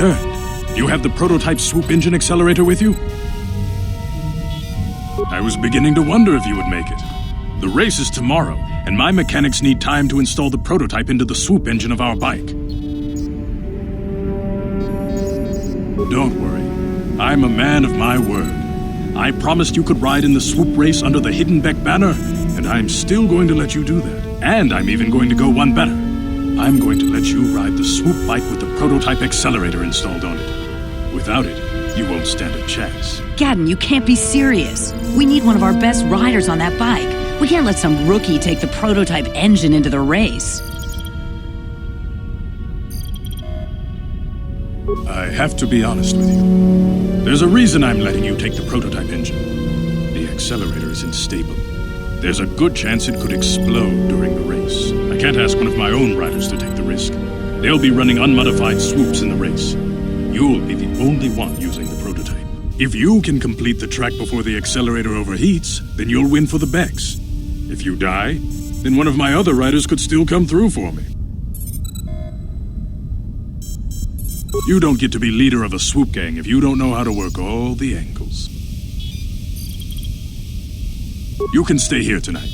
returned. You have the prototype swoop engine accelerator with you? I was beginning to wonder if you would make it. The race is tomorrow, and my mechanics need time to install the prototype into the swoop engine of our bike. Don't worry. I'm a man of my word. I promised you could ride in the swoop race under the Hidden Beck banner, and I'm still going to let you do that. And I'm even going to go one better. I'm going to let you ride the swoop bike with the prototype accelerator installed on it. Without it, you won't stand a chance. Gadden, you can't be serious. We need one of our best riders on that bike. We can't let some rookie take the prototype engine into the race. I have to be honest with you. There's a reason I'm letting you take the prototype engine. The accelerator is unstable. There's a good chance it could explode during the race. I can't ask one of my own riders to take the risk. They'll be running unmodified swoops in the race. You'll be the only one using the prototype. If you can complete the track before the accelerator overheats, then you'll win for the Becks. If you die, then one of my other riders could still come through for me. You don't get to be leader of a swoop gang if you don't know how to work all the angles. You can stay here tonight.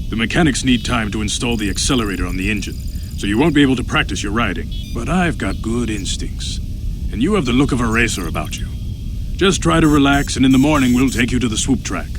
The mechanics need time to install the accelerator on the engine, so you won't be able to practice your riding. But I've got good instincts, and you have the look of a racer about you. Just try to relax, and in the morning we'll take you to the swoop track.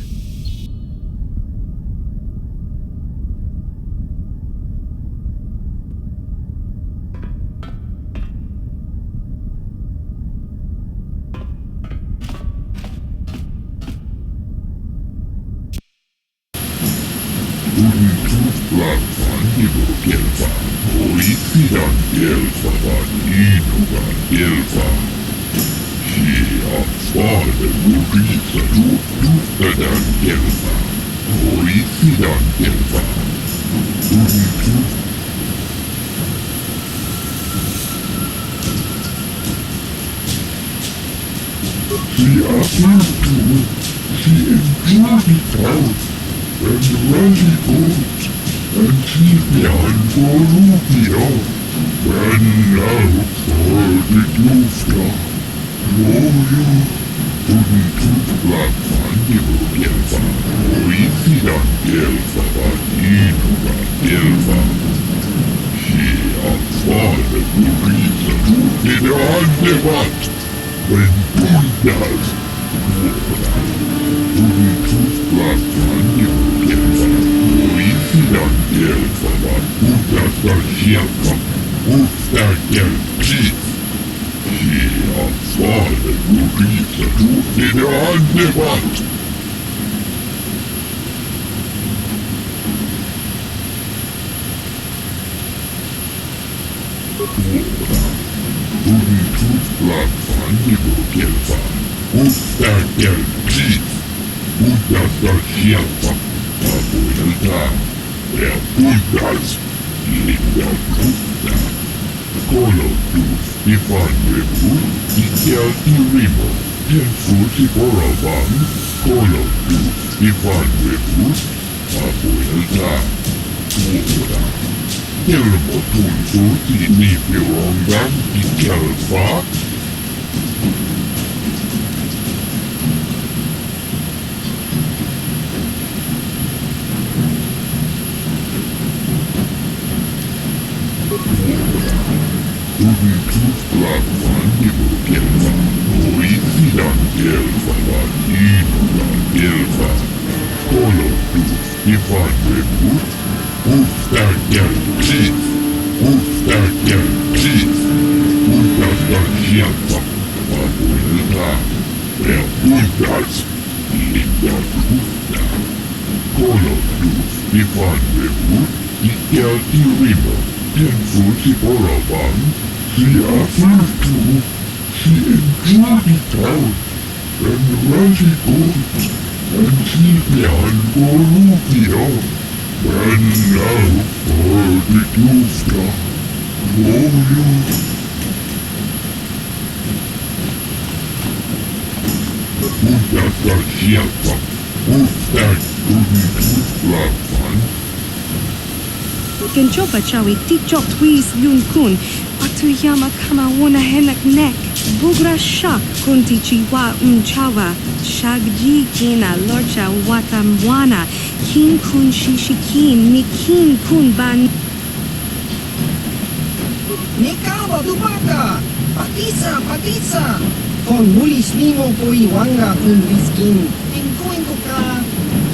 Genjoba chawi ti chok twis yun kun. Atu yama kama wona henak neck. Bugra shak kunti chiwa mchawa, shagji kena lorcha watamwana, kin kun shishikin, mikin kun ban. Nikawa dubaka, patisa, con mulis limo poi wanga kun viskin, inkuin ka,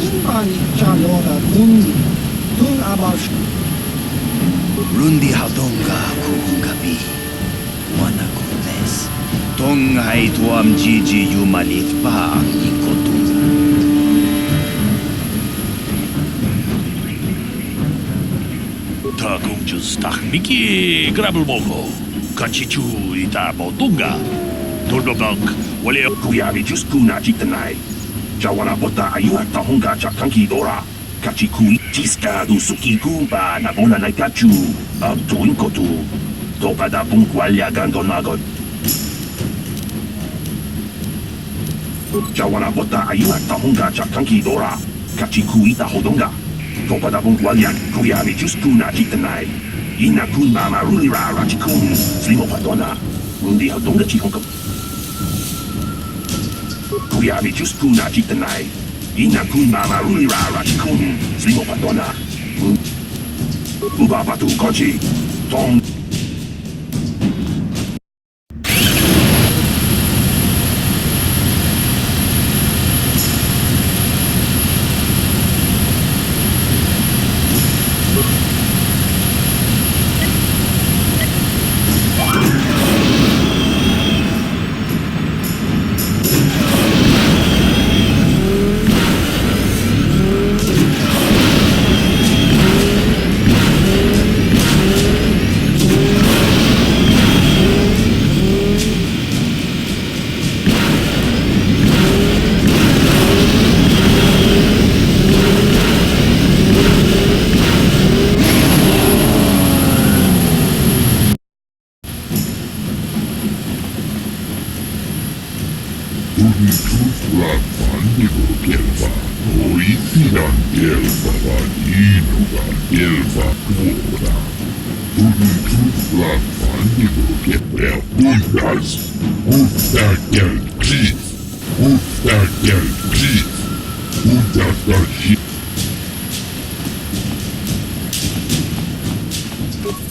inbani chalora tun abash. Rundi hadonga kuhungabi, wana kundes. Tonghai tuam jiji yumalit pa ang ikotu. Takung jus takmiki grabelmogo. Kachichu ita botunga. Turdobang wale Kuyabi jus kuna jitanai. Jawana bota ayuat tahonga chakanki dora. Kachiku jiska du sukiku ba nabona naikachu. Abtuin kotu. Topada bungkwalya gandonagot. Jawana bota ayuat tahonga chakanki dora. Kachiku ita hodonga. Topada bungkwalya kuyabi jus kuna jitanai. Ina kun mama rulira rachikun. Slimo padona. Mundi hodonga chihonga. Kuyabi jus kuna jitanai. Ina kun mama rulira rachikun. Slimo padona. Uba batu kochi. Tong.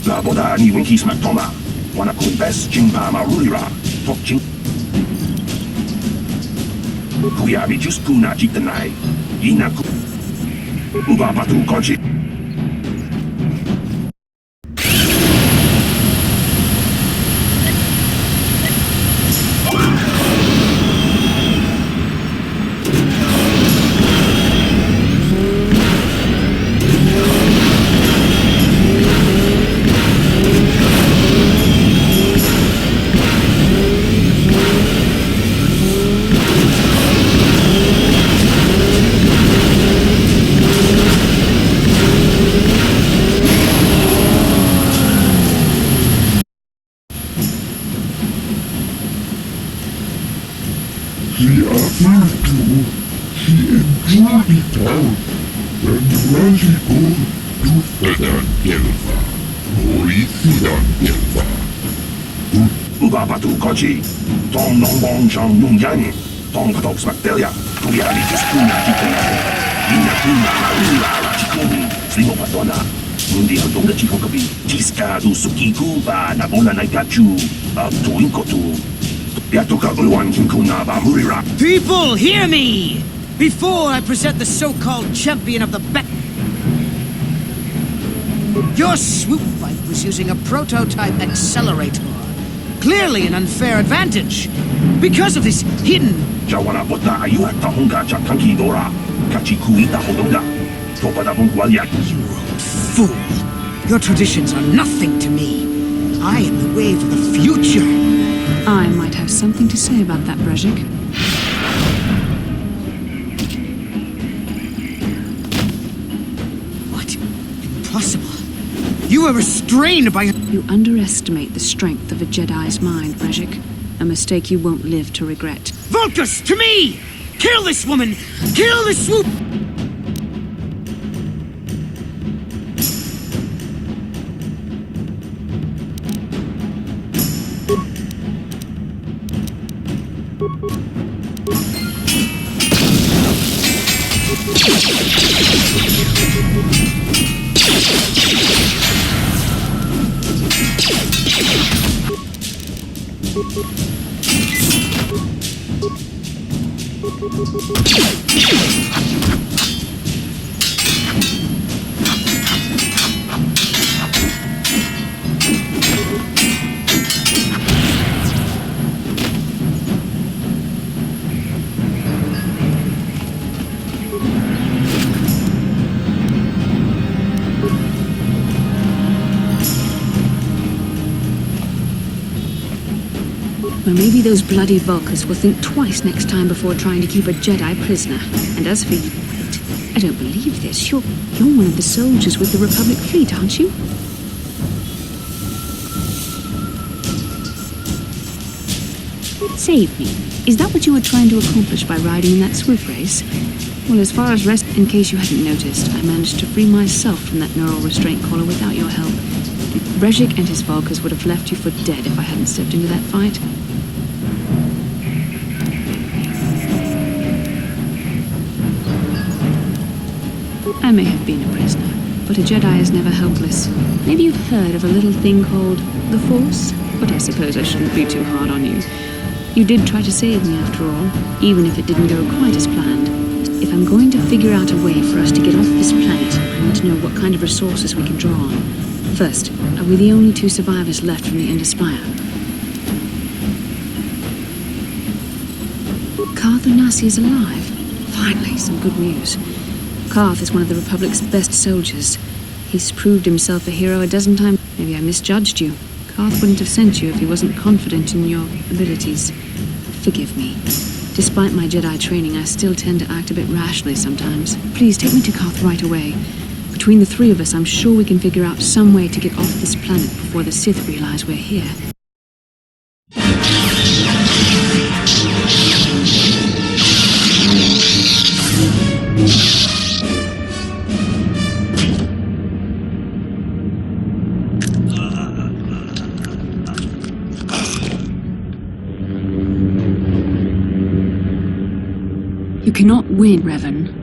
La boda ni winkis matoma. Wana kun bes jingpa marulira. Tok jing. Kuyabi jus kuna jitanai. Ina ku. Uba batu kochi. Uba batu kochi. Tong nong bong chang nung yang. Tong patok smaktelia. Kuyabi jus kuna jitanai. Ina kuna marulira rachikun. Slimo padona. Mundi hodonga chihokabi. Jiska du sukiku ba nabona naikachu. Abtuin kotu. Yatoka ulwan kinkuna ba murira. People, hear me! Before I present the so-called champion of the back... Your swoop bike was using a prototype accelerator. Clearly an unfair advantage. Because of this hidden... Jawana bota ayuat tahonga chakanki dora. Kachiku ita hodonga. Topada bungkwalya. You old fool! Your traditions are nothing to me. I am the wave of the future. I might have something to say about that, Brezhik. What? Impossible. You were restrained by... You underestimate the strength of a Jedi's mind, Brezhik. A mistake you won't live to regret. Vulcus, to me! Kill this woman! Kill the swoop! Well, maybe those bloody Vulkars will think twice next time before trying to keep a Jedi prisoner. And as for you, I don't believe this. You're one of the soldiers with the Republic fleet, aren't you? Save me. Is that what you were trying to accomplish by riding in that swoop race? Well, as far as rest, in case you hadn't noticed, I managed to free myself from that neural restraint collar without your help. Brejik and his Vulkars would have left you for dead if I hadn't stepped into that fight. I may have been a prisoner, but a Jedi is never helpless. Maybe you've heard of a little thing called the Force? But I suppose I shouldn't be too hard on you. You did try to save me after all, even if it didn't go quite as planned. If I'm going to figure out a way for us to get off this planet, I want to know what kind of resources we can draw on. First, are we the only two survivors left from the Ender Spire? Karth Onasi is alive. Finally, some good news. Karth is one of the Republic's best soldiers. He's proved himself a hero a dozen times. Maybe I misjudged you. Karth wouldn't have sent you if he wasn't confident in your abilities. Forgive me. Despite my Jedi training, I still tend to act a bit rashly sometimes. Please take me to Karth right away. Between the three of us, I'm sure we can figure out some way to get off this planet before the Sith realize we're here. You cannot win, Revan.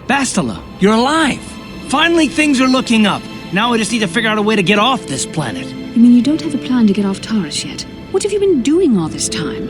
Bastilu, you're alive! Finally things are looking up. Now I just need to figure out a way to get off this planet. You mean you don't have a plan to get off Taris yet? What have you been doing all this time?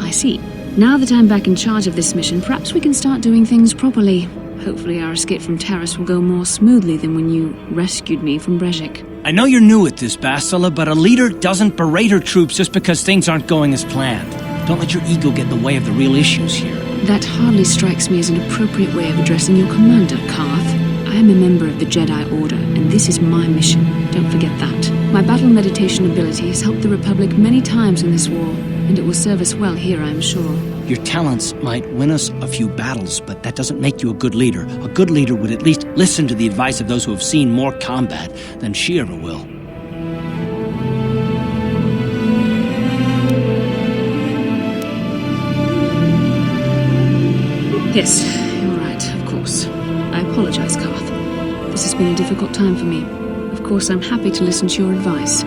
I see. Now that I'm back in charge of this mission, perhaps we can start doing things properly. Hopefully our escape from Taris will go more smoothly than when you rescued me from Brejik. I know you're new at this, Bastilu, but a leader doesn't berate her troops just because things aren't going as planned. Don't let your ego get in the way of the real issues here. That hardly strikes me as an appropriate way of addressing your commander, Karth. I am a member of the Jedi Order, and this is my mission. Don't forget that. My battle meditation ability has helped the Republic many times in this war, and it will serve us well here, I'm sure. Your talents might win us a few battles, but that doesn't make you a good leader. A good leader would at least listen to the advice of those who have seen more combat than she ever will. Yes, you're right, of course. I apologize, Karth. This has been a difficult time for me. Of course, I'm happy to listen to your advice.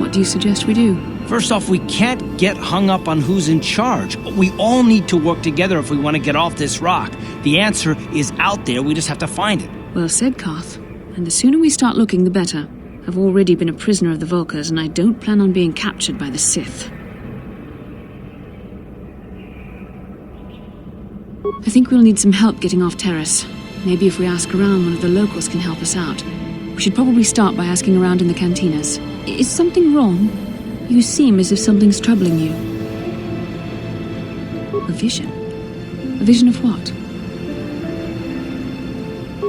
What do you suggest we do? First off, we can't get hung up on who's in charge. We all need to work together if we want to get off this rock. The answer is out there, we just have to find it. Well said, Karth. And the sooner we start looking, the better. I've already been a prisoner of the Vulkars, and I don't plan on being captured by the Sith. I think we'll need some help getting off Taris. Maybe if we ask around, one of the locals can help us out. We should probably start by asking around in the cantinas. Is something wrong? You seem as if something's troubling you. A vision? A vision of what?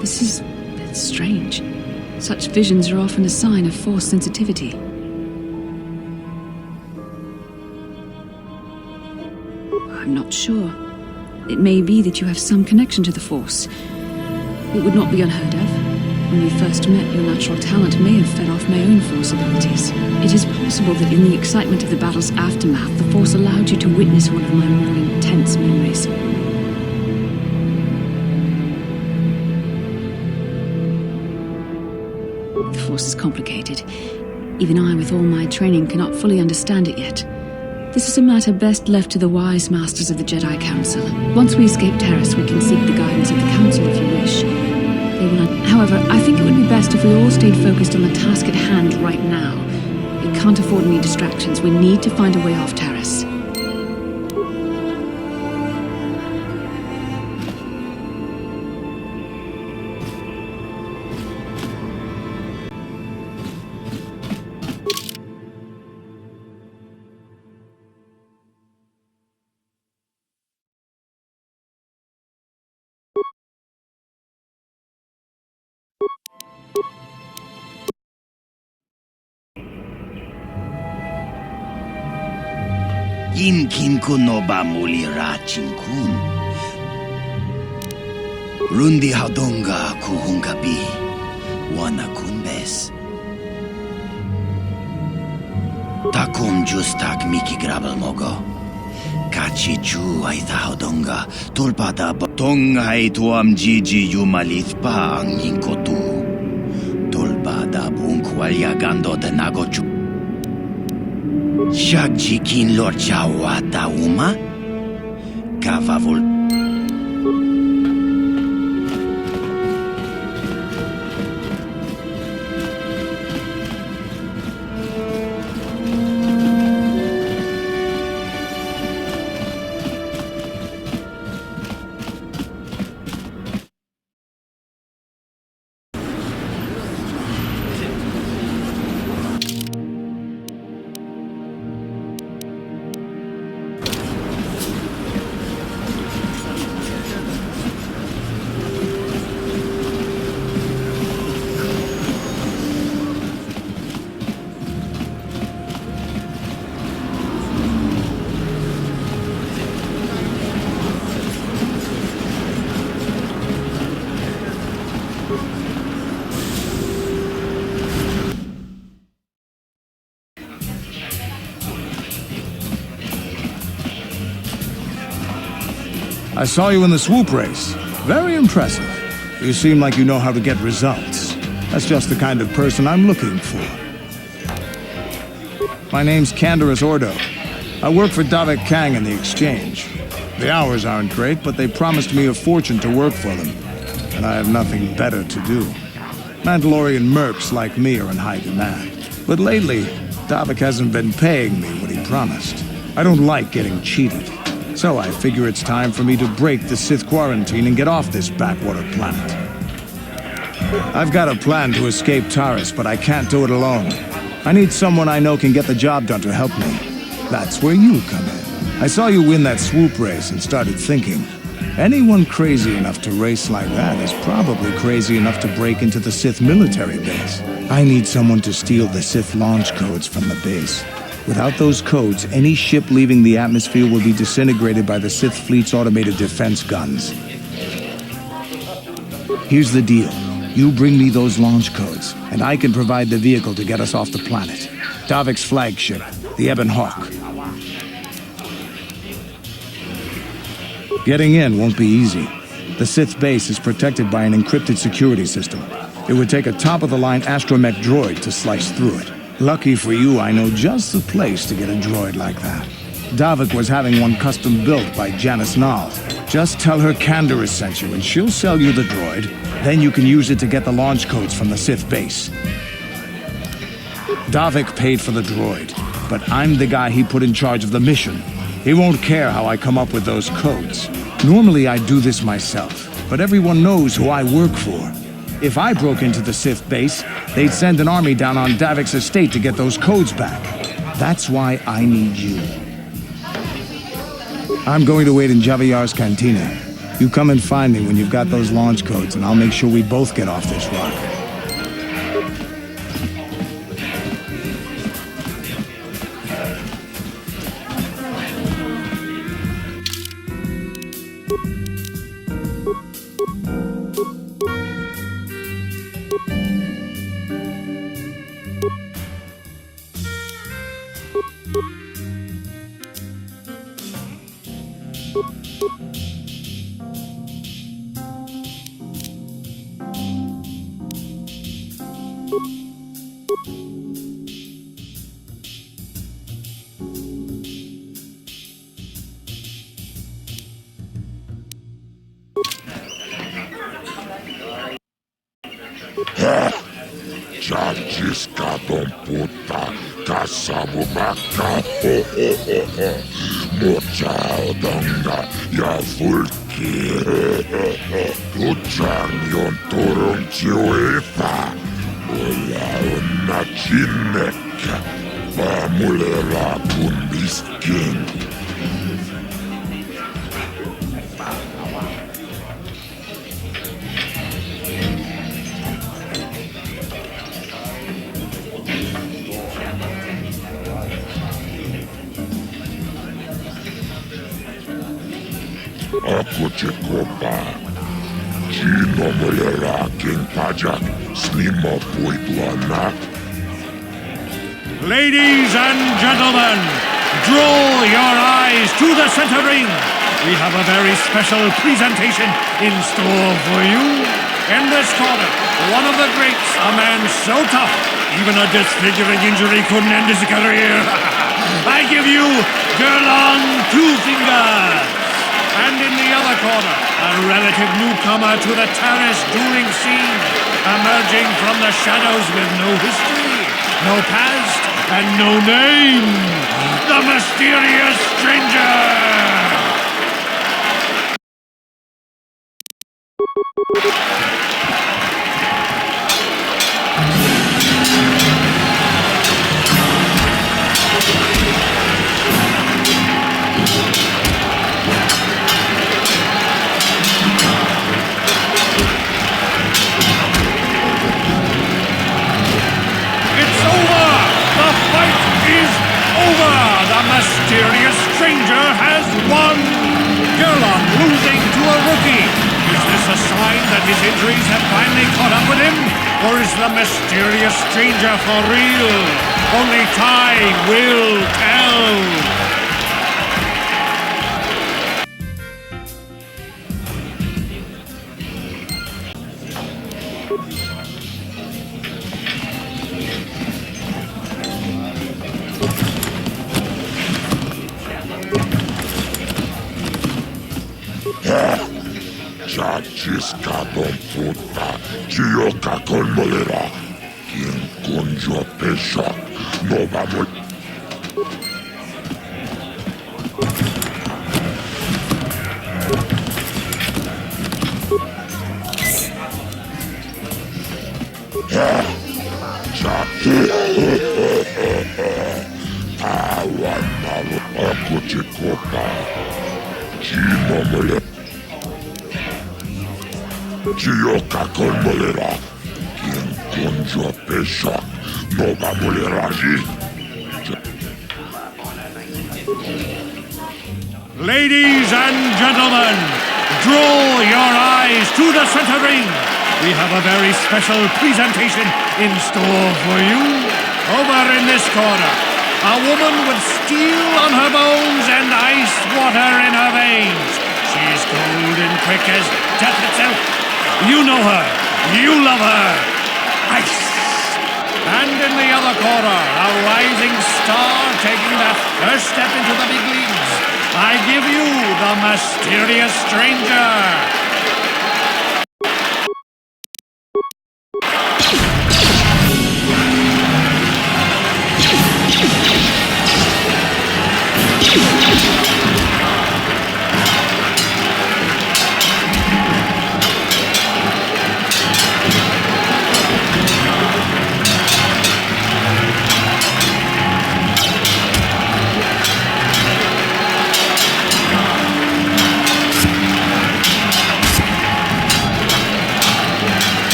This is strange. Such visions are often a sign of Force sensitivity. I'm not sure. It may be that you have some connection to the Force. It would not be unheard of. When we first met, your natural talent may have fed off my own Force abilities. It is possible that in the excitement of the battle's aftermath, the Force allowed you to witness one of my more intense memories. The Force is complicated. Even I, with all my training, cannot fully understand it yet. This is a matter best left to the wise masters of the Jedi Council. Once we escape Taris, we can seek the guidance of the Council if you wish. They will not. However, I think it would be best if we all stayed focused on the task at hand right now. We can't afford any distractions. We need to find a way off Taris. Inkin ko no ba muli rachin kun? Rundi hadonga kuhungabi, wana kunbes. Takum justak miki grabel mogo. Kachi chu ay hadonga, tulpada tong ay tuam jiji yumalit pa ang inkotu. Tulpada bunkwalya gando de nagochu. Shagjikin lorcha wata uma? Kavavul. I saw you in the swoop race. Very impressive. You seem like you know how to get results. That's just the kind of person I'm looking for. My name's Canderous Ordo. I work for Davik Kang in the Exchange. The hours aren't great, but they promised me a fortune to work for them. And I have nothing better to do. Mandalorian mercs like me are in high demand. But lately, Davik hasn't been paying me what he promised. I don't like getting cheated. So I figure it's time for me to break the Sith quarantine and get off this backwater planet. I've got a plan to escape Taris, but I can't do it alone. I need someone I know can get the job done to help me. That's where you come in. I saw you win that swoop race and started thinking, anyone crazy enough to race like that is probably crazy enough to break into the Sith military base. I need someone to steal the Sith launch codes from the base. Without those codes, any ship leaving the atmosphere will be disintegrated by the Sith fleet's automated defense guns. Here's the deal. You bring me those launch codes, and I can provide the vehicle to get us off the planet. Davik's flagship, the Ebon Hawk. Getting in won't be easy. The Sith base is protected by an encrypted security system. It would take a top-of-the-line astromech droid to slice through it. Lucky for you, I know just the place to get a droid like that. Davik was having one custom built by Janice Nall. Just tell her Canderous sent you and she'll sell you the droid. Then you can use it to get the launch codes from the Sith base. Davik paid for the droid, but I'm the guy he put in charge of the mission. He won't care how I come up with those codes. Normally I'd do this myself, but everyone knows who I work for. If I broke into the Sith base, they'd send an army down on Davik's estate to get those codes back. That's why I need you. I'm going to wait in Javier's cantina. You come and find me when you've got those launch codes, and I'll make sure we both get off this rock. Ciaciscaton puta casavu bacca mocaodonga ja fulki Tuccianion turun ciuita Mulla onna cinnekkä vaan mulera kun miskin. Ako će kopa, čino moje raken pađak snima pojduana. Ladies and gentlemen, draw your eyes to the center ring. We have a very special presentation in store for you. In this corner, one of the greats, a man so tough, even a disfiguring injury couldn't end his career. I give you Gerlon Two Fingers. And in the other corner, a relative newcomer to the Taris dueling scene, emerging from the shadows with no history, no past, and no name, the mysterious stranger! Mysterious stranger has won! Gerlon losing to a rookie. Is this a sign that his injuries have finally caught up with him? Or is the mysterious stranger for real? Only time will tell! Ciaciscaton puta, Gioca con molera, quien conjo pesha, no vamos. Aguantalo, acoche copa, chino molera. Gioca con molera, quien conjo pesha, no va a moler allí. Ladies and gentlemen, draw your eyes to the center ring. We have a very special presentation in store for you. Over in this corner, a woman with steel on her bones and ice water in her veins. She's cold and quick as death itself. You know her. You love her. Ice. And in the other corner, a rising star taking that first step into the big leagues. I give you the mysterious stranger.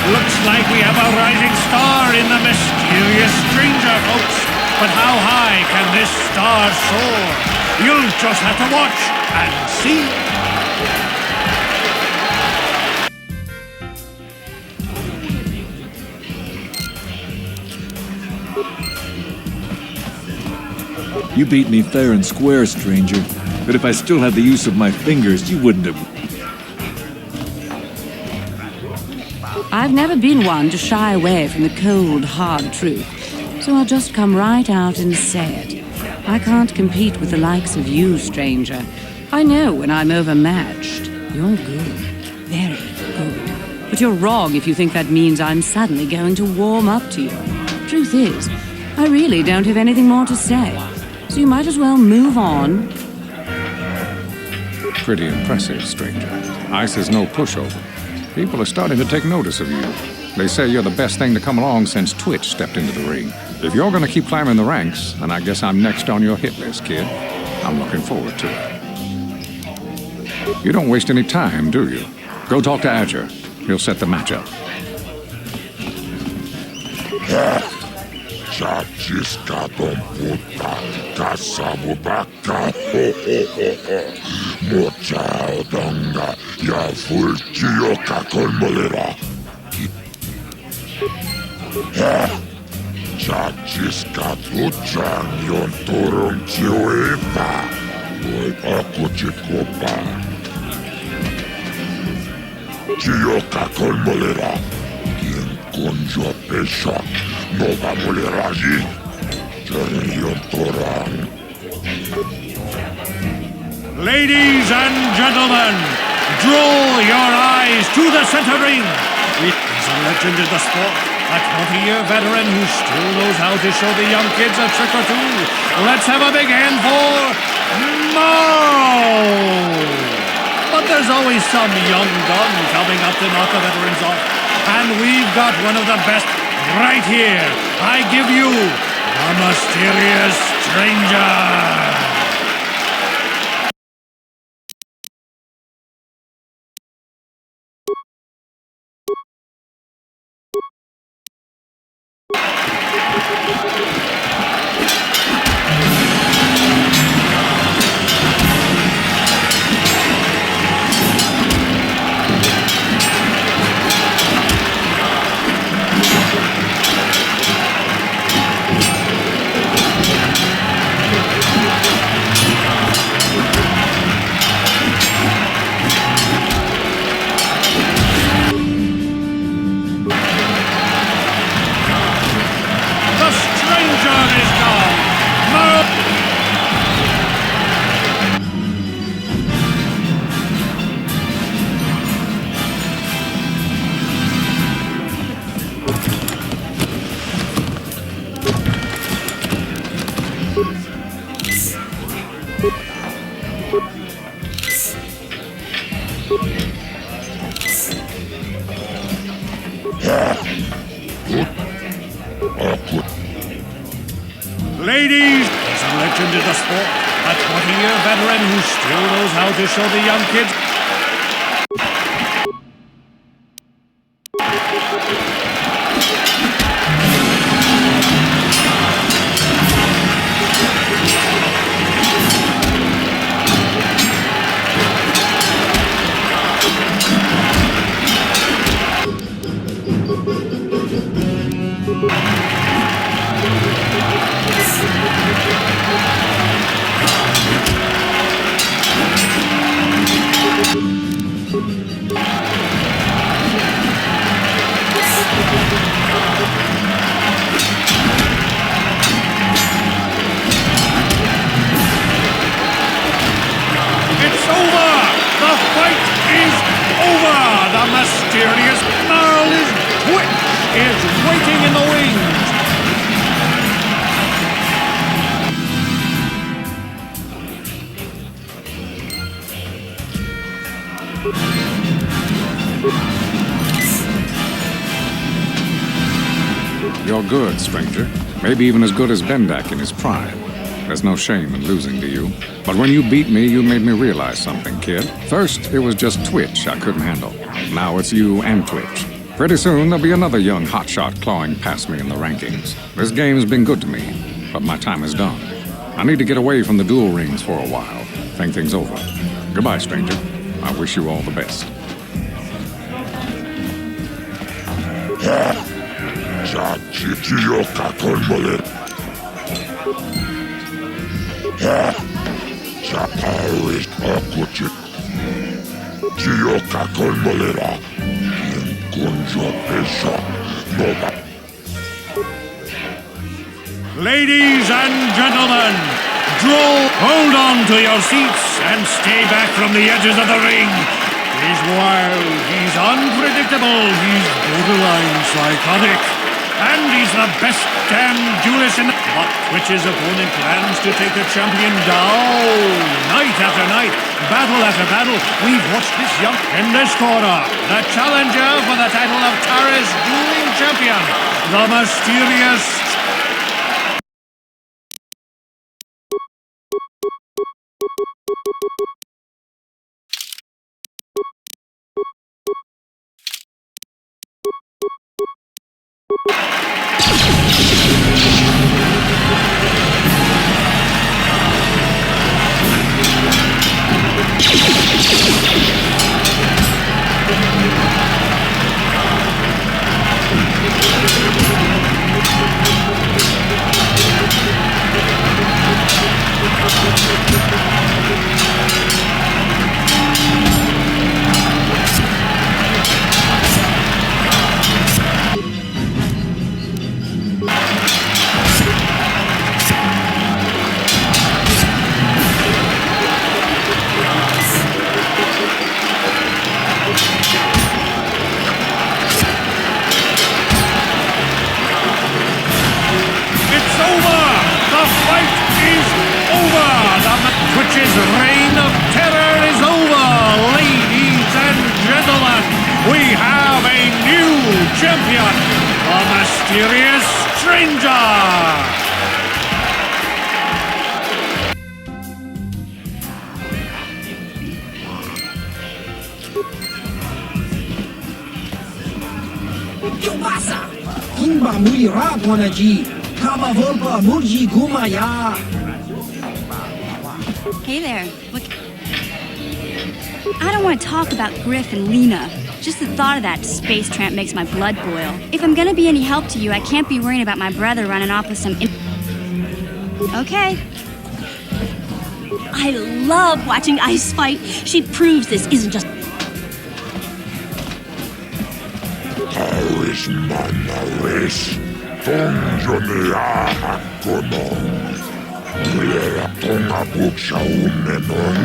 Looks like we have a rising star in the mysterious stranger, folks. But how high can this star soar? You'll just have to watch and see. You beat me fair and square, stranger. But if I still had the use of my fingers, you wouldn't have... I've never been one to shy away from the cold, hard truth, so I'll just come right out and say it. I can't compete with the likes of you, stranger. I know when I'm overmatched. You're good. Very good. But you're wrong if you think that means I'm suddenly going to warm up to you. Truth is, I really don't have anything more to say, so you might as well move on. Pretty impressive, stranger. Ice is no pushover. People are starting to take notice of you. They say you're the best thing to come along since Twitch stepped into the ring. If you're gonna keep climbing the ranks, then I guess I'm next on your hit list, kid. I'm looking forward to it. You don't waste any time, do you? Go talk to Adger. He'll set the match up. Cioca colmolera, quien conjo pesha, no va a moler allí. Ladies and gentlemen, draw your eyes to the center ring. He's a legend in the sport, a 20-year veteran who still knows how to show the young kids a trick or two. Let's have a big hand for Mo! But there's always some young gun coming up to knock the veterans off. And we've got one of the best right here. I give you the mysterious stranger. Ladies, he's a legend in the sport, a 20-year veteran who still knows how to show the young kids. Mysterious gnarled Twitch is waiting in the wings. You're good, stranger. Maybe even as good as Bendak in his prime. There's no shame in losing to you. But when you beat me, you made me realize something, kid. First, it was just Twitch I couldn't handle. Now it's you and Twitch. Pretty soon, there'll be another young hotshot clawing past me in the rankings. This game's been good to me, but my time is done. I need to get away from the duel rings for a while. Think things over. Goodbye, stranger. I wish you all the best. Taris akuci. Gioca con molera. In conjo pesa. Nova. Ladies and gentlemen, hold on to your seats and stay back from the edges of the ring. He's wild, he's unpredictable, he's borderline psychotic, and he's the best damn duelist in the... But Twitch's opponent plans to take the champion down, night after night, battle after battle. We've watched this young... In this corner, the challenger for the title of Taris dueling champion, the mysterious... Twitch's reign of terror is over, ladies and gentlemen. We have a new champion, the mysterious stranger. Kielbasa! Kimba muli radwanaji! Kaba volpa murji gumaya! Hey there. Look. I don't want to talk about Griff and Lena. Just the thought of that space tramp makes my blood boil. If I'm gonna be any help to you, I can't be worrying about my brother running off with some... Okay. I love watching Ice fight. She proves this isn't just... Taris manaris. Tonjonia hakonon. Mulera tonga buksha umenon.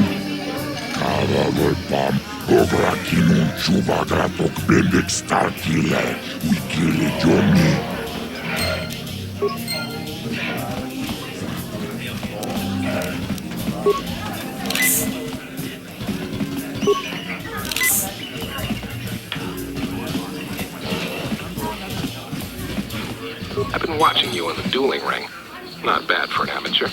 Kava volpam. Ogra kinun chuva gratok bendek starkile. Wikili Johnny. I've been watching you in the dueling ring. Not bad for an amateur.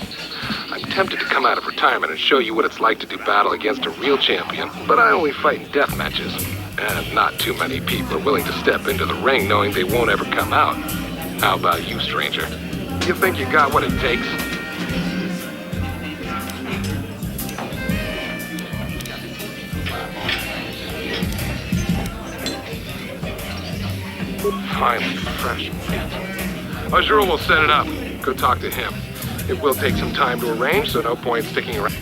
I'm tempted to come out of retirement and show you what it's like to do battle against a real champion, but I only fight in death matches. And not too many people are willing to step into the ring knowing they won't ever come out. How about you, stranger? You think you got what it takes? Finally, fresh meat. Azure will set it up. Go talk to him. It will take some time to arrange, so no point sticking around.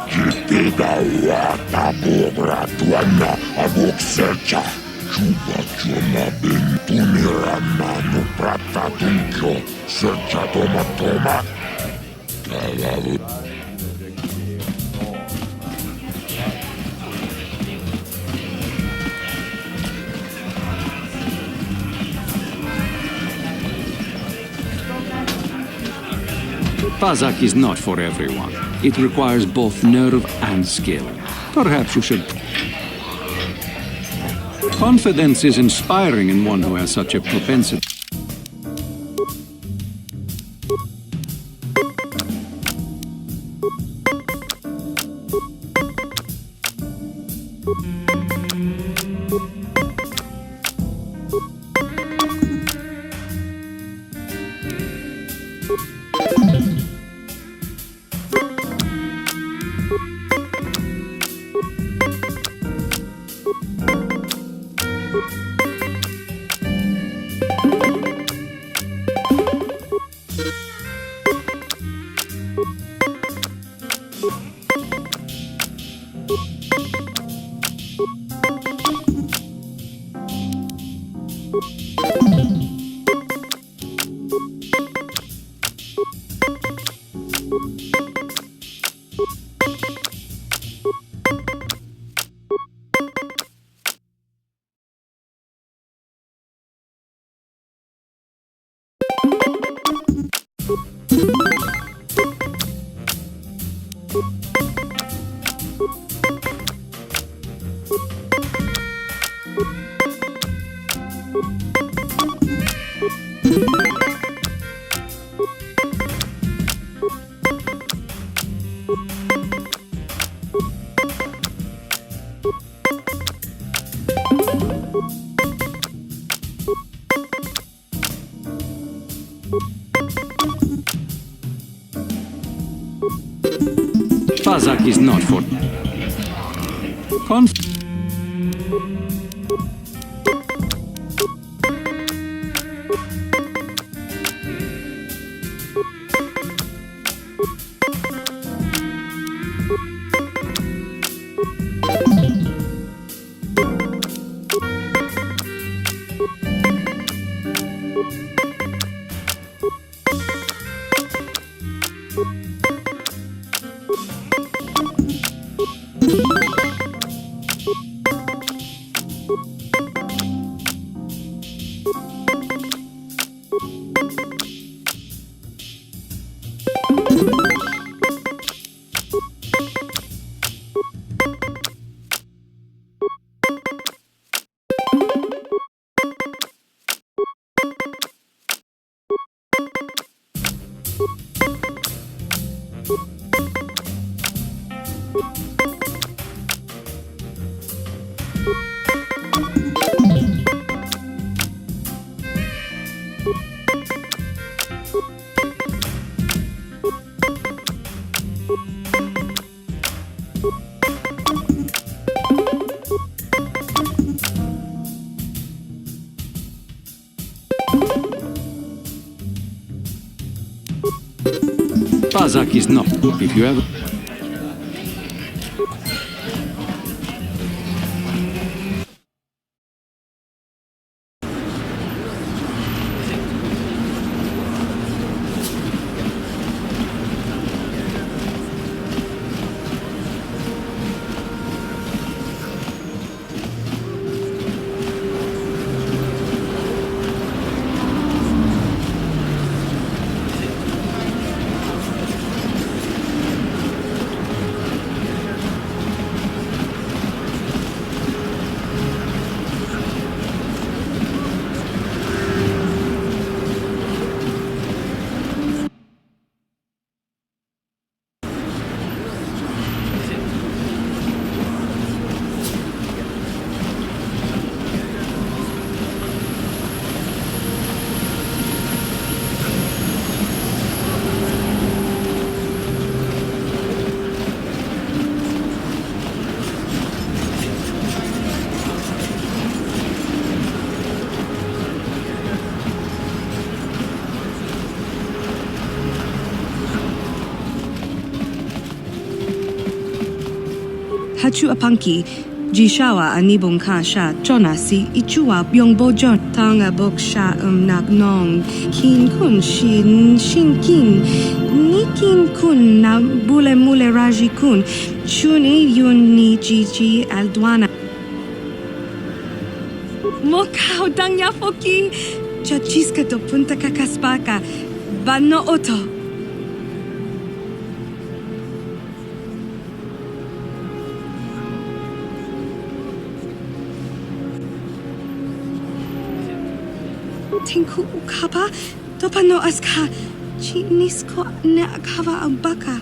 Kitida wata bogra tuana abok sercha. Chuba chona bentunira manu prata tunkyo. Sercha toma toma. Pazak is not for everyone. It requires both nerve and skill. Perhaps you should... Confidence is inspiring in one who has such a propensity. Fazak is not for... Fazak is not. If you ever... Hachu apanki, Jishawa anibong ka sha chonasi ichua byongbo jon tanga bok sha nak nong kin kun shin kin nikin kun na bule mule raji kun chuni yun ni jiji aldwana mokao dangya foki chachiska to punta kakaspaka banno oto. Tinku ukapa topano aska chinisko ne akava ambaka.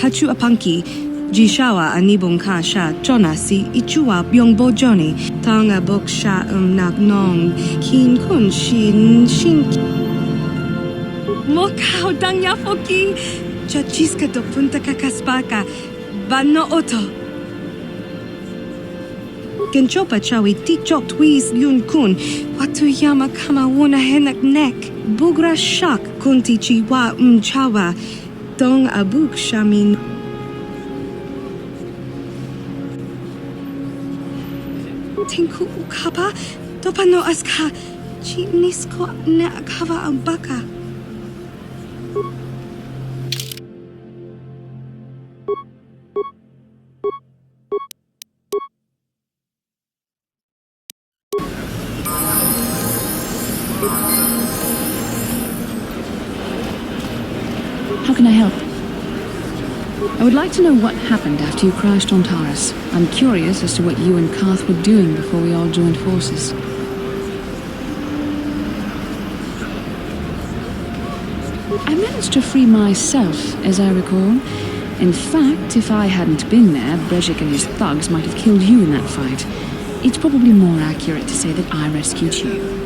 Hachu apanki, Jishawa anibong ka sha chonasi ichua byongbo joni tanga bok sha nak nong kin kun shin mokao dangya foki chachiska to punta kakaspaka banno oto. Genchopa chawi tikchok twiz yun kun watu yama kama wuna henak nek bugra shak kunti chiwa chawa Dong abuk shamin. Tinku ukapa, dopano aska, chi nisko ne akava ambaka. How can I help? I would like to know what happened after you crashed on Taris. I'm curious as to what you and Karth were doing before we all joined forces. I managed to free myself, as I recall. In fact, if I hadn't been there, Brejik and his thugs might have killed you in that fight. It's probably more accurate to say that I rescued you.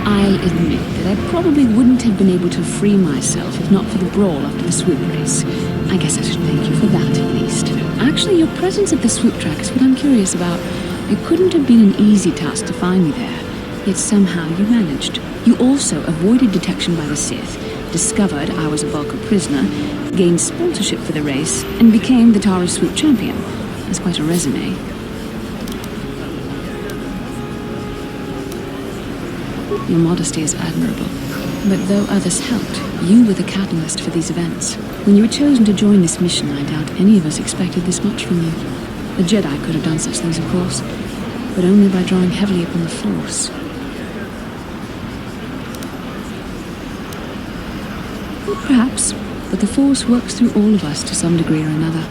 I'll admit that I probably wouldn't have been able to free myself if not for the brawl after the swoop race. I guess I should thank you for that, at least. Actually, your presence at the swoop track is what I'm curious about. It couldn't have been an easy task to find me there, yet somehow you managed. You also avoided detection by the Sith, discovered I was a Vulca prisoner, gained sponsorship for the race, and became the Taris swoop champion. That's quite a resume. Your modesty is admirable. But though others helped, you were the catalyst for these events. When you were chosen to join this mission, I doubt any of us expected this much from you. A Jedi could have done such things, of course, but only by drawing heavily upon the Force. Perhaps, but the Force works through all of us to some degree or another.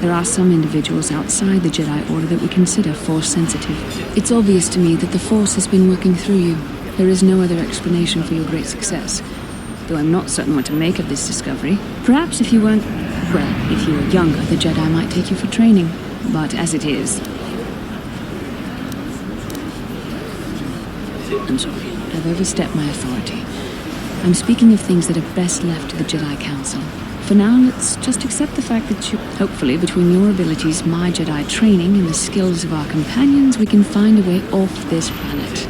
There are some individuals outside the Jedi Order that we consider Force-sensitive. It's obvious to me that the Force has been working through you. There is no other explanation for your great success. Though I'm not certain what to make of this discovery. Perhaps if you weren't... well, if you were younger, the Jedi might take you for training. But as it is... I'm sorry. I've overstepped my authority. I'm speaking of things that are best left to the Jedi Council. For now, let's just accept the fact that you... hopefully, between your abilities, my Jedi training, and the skills of our companions, we can find a way off this planet.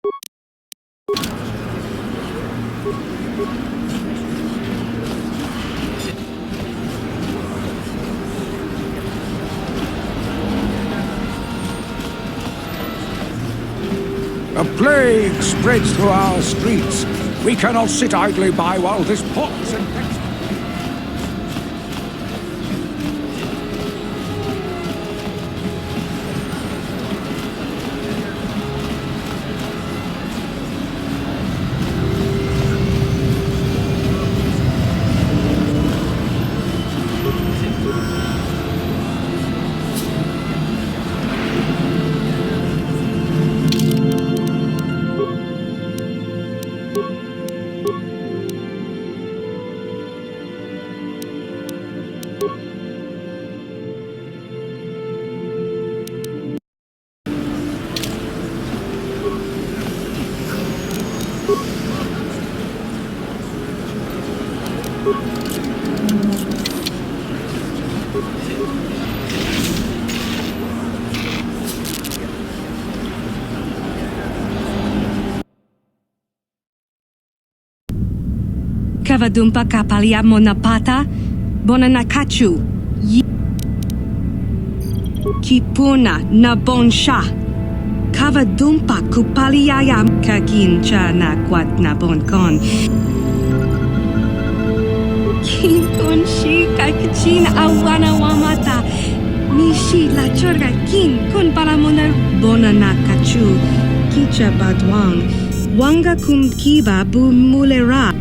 A plague spreads through our streets. We cannot sit idly by while this pots and pans. Kavadumpa kapalia monapata bonanakachu kipuna na bonsha Kavadumpa kupaliaya kakincha na kwat na bonkon kinkon shi kakachin awana wamata nishi la chorga kin kun palamona bonanakachu kicha badwang wanga kumkiba bu mulera.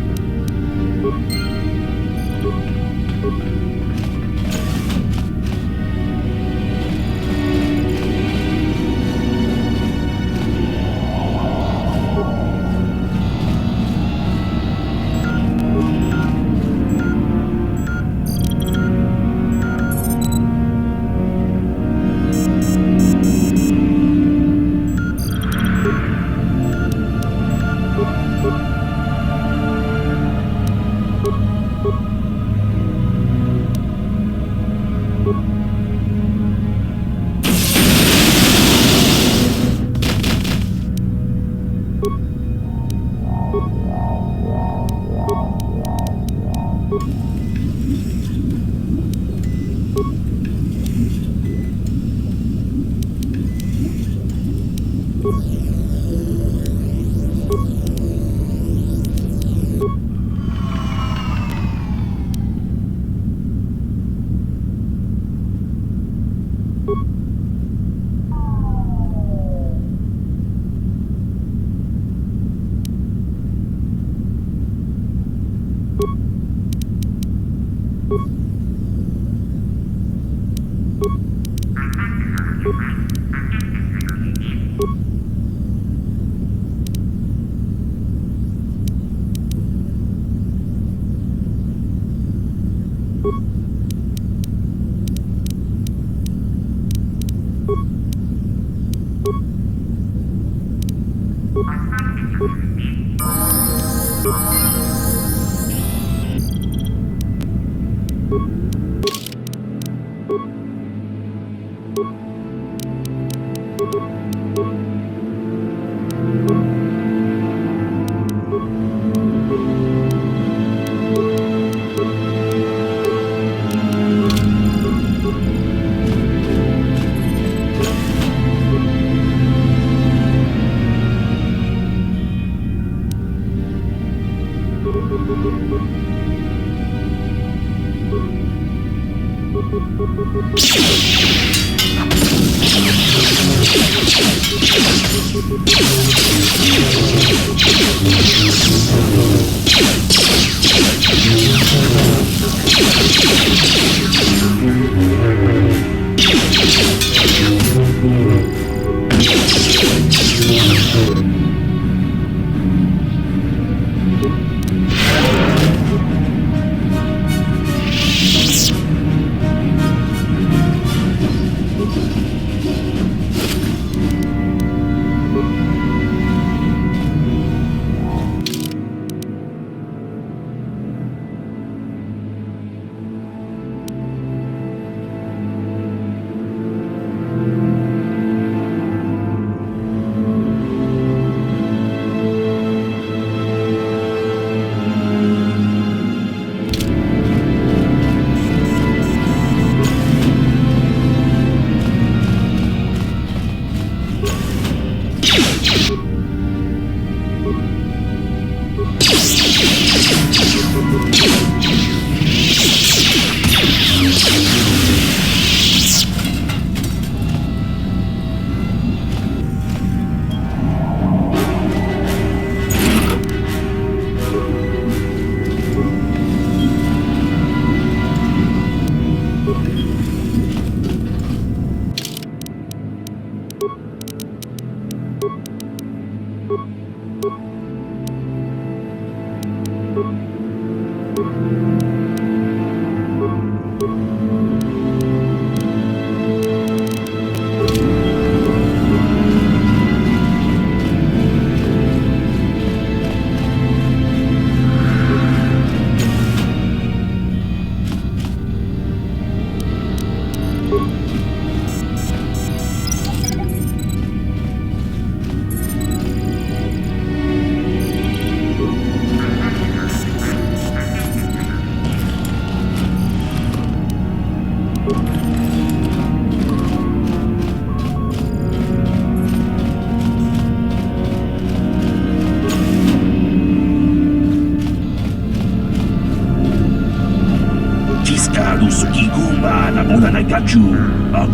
nauna naikachu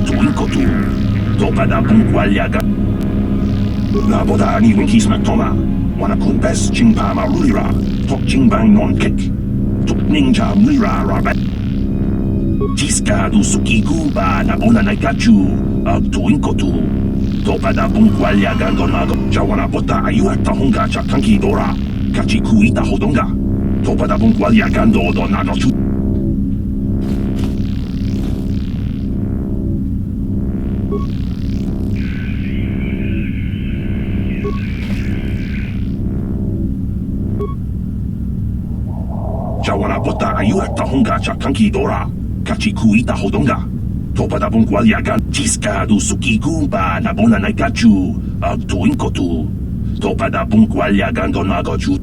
tuin kotu. To pada pungwalyaga. Naboda ni winki smaktoma. Wana kun bes jingpa marulira. Tok jingbang non kek. Tok ninja mira rabat. Jiska du sukiku ba nauna naikachu tuin kotu. To pada pungwalyaga donago. Jawana bota ayuata honga chakanki dora. Kachiku ita hodonga. To pada pungwalyaga donago chu. Jawana bota ayuata honga chakanki dora. Kachiku ita hodonga. Topada pungwalyaga. Jiska du sukiku ba nabona naikachu tuin kotu. Topada pungwalyaga donago chu.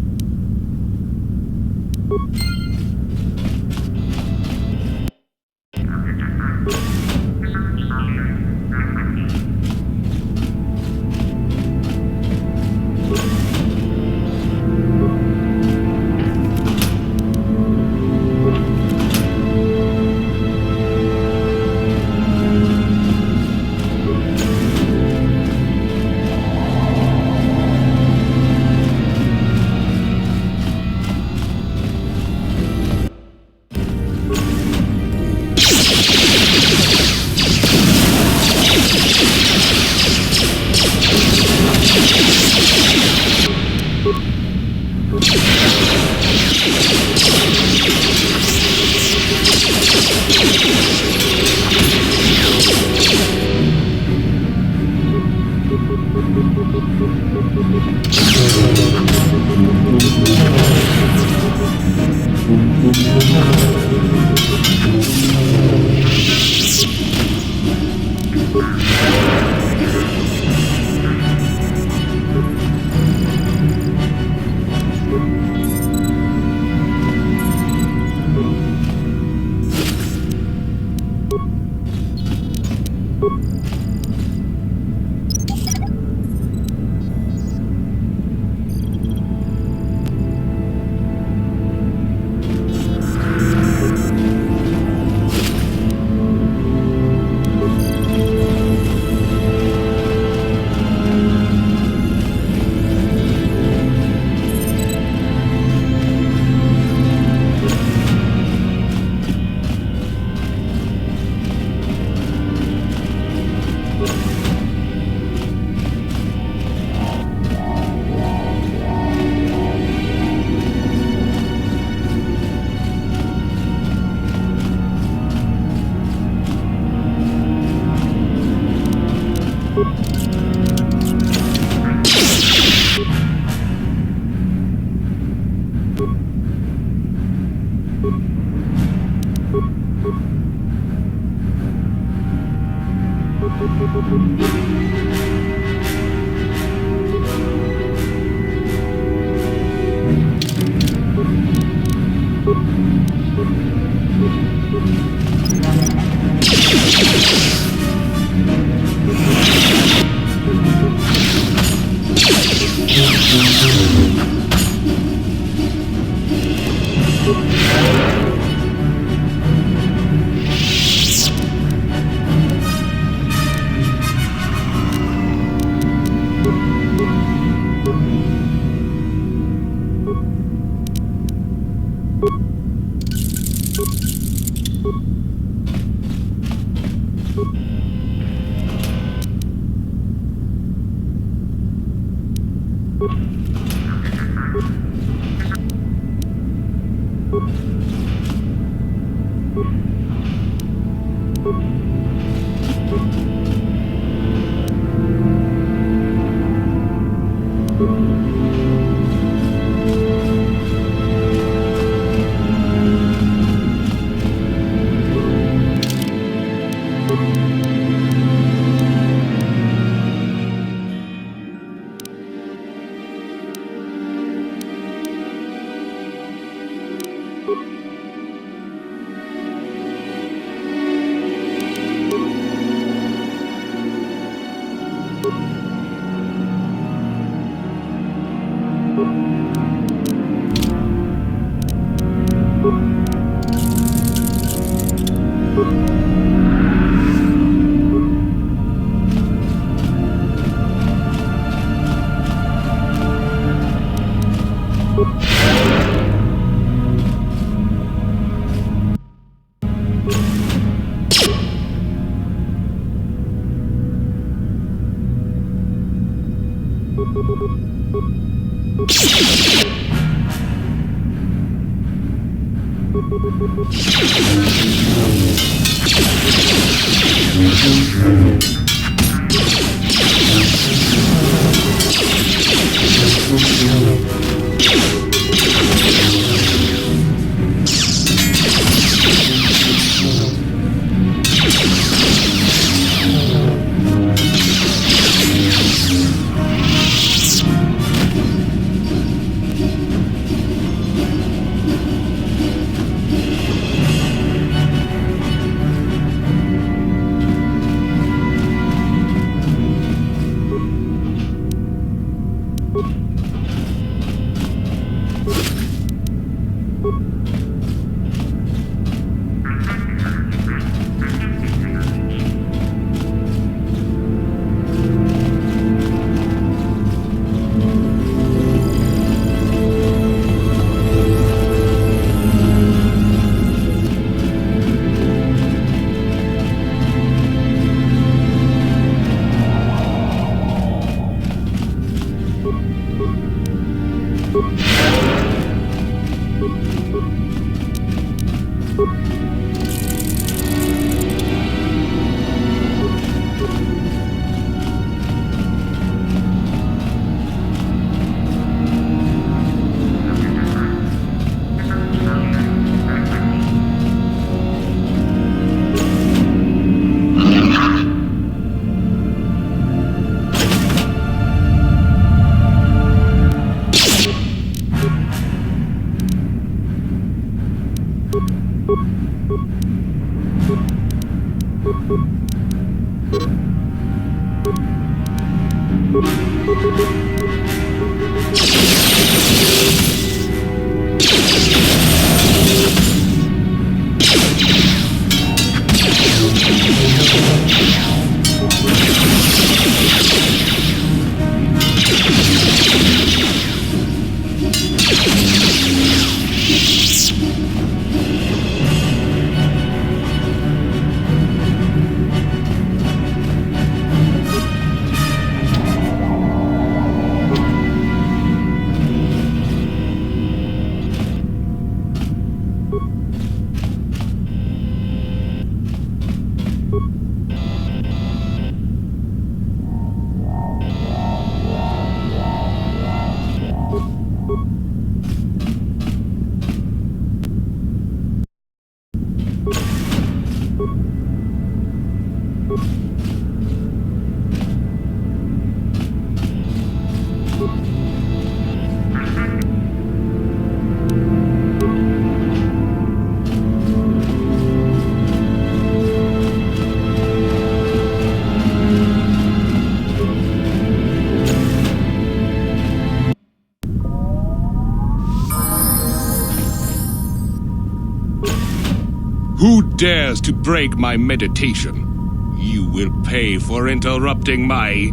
Who dares to break my meditation? You will pay for interrupting my...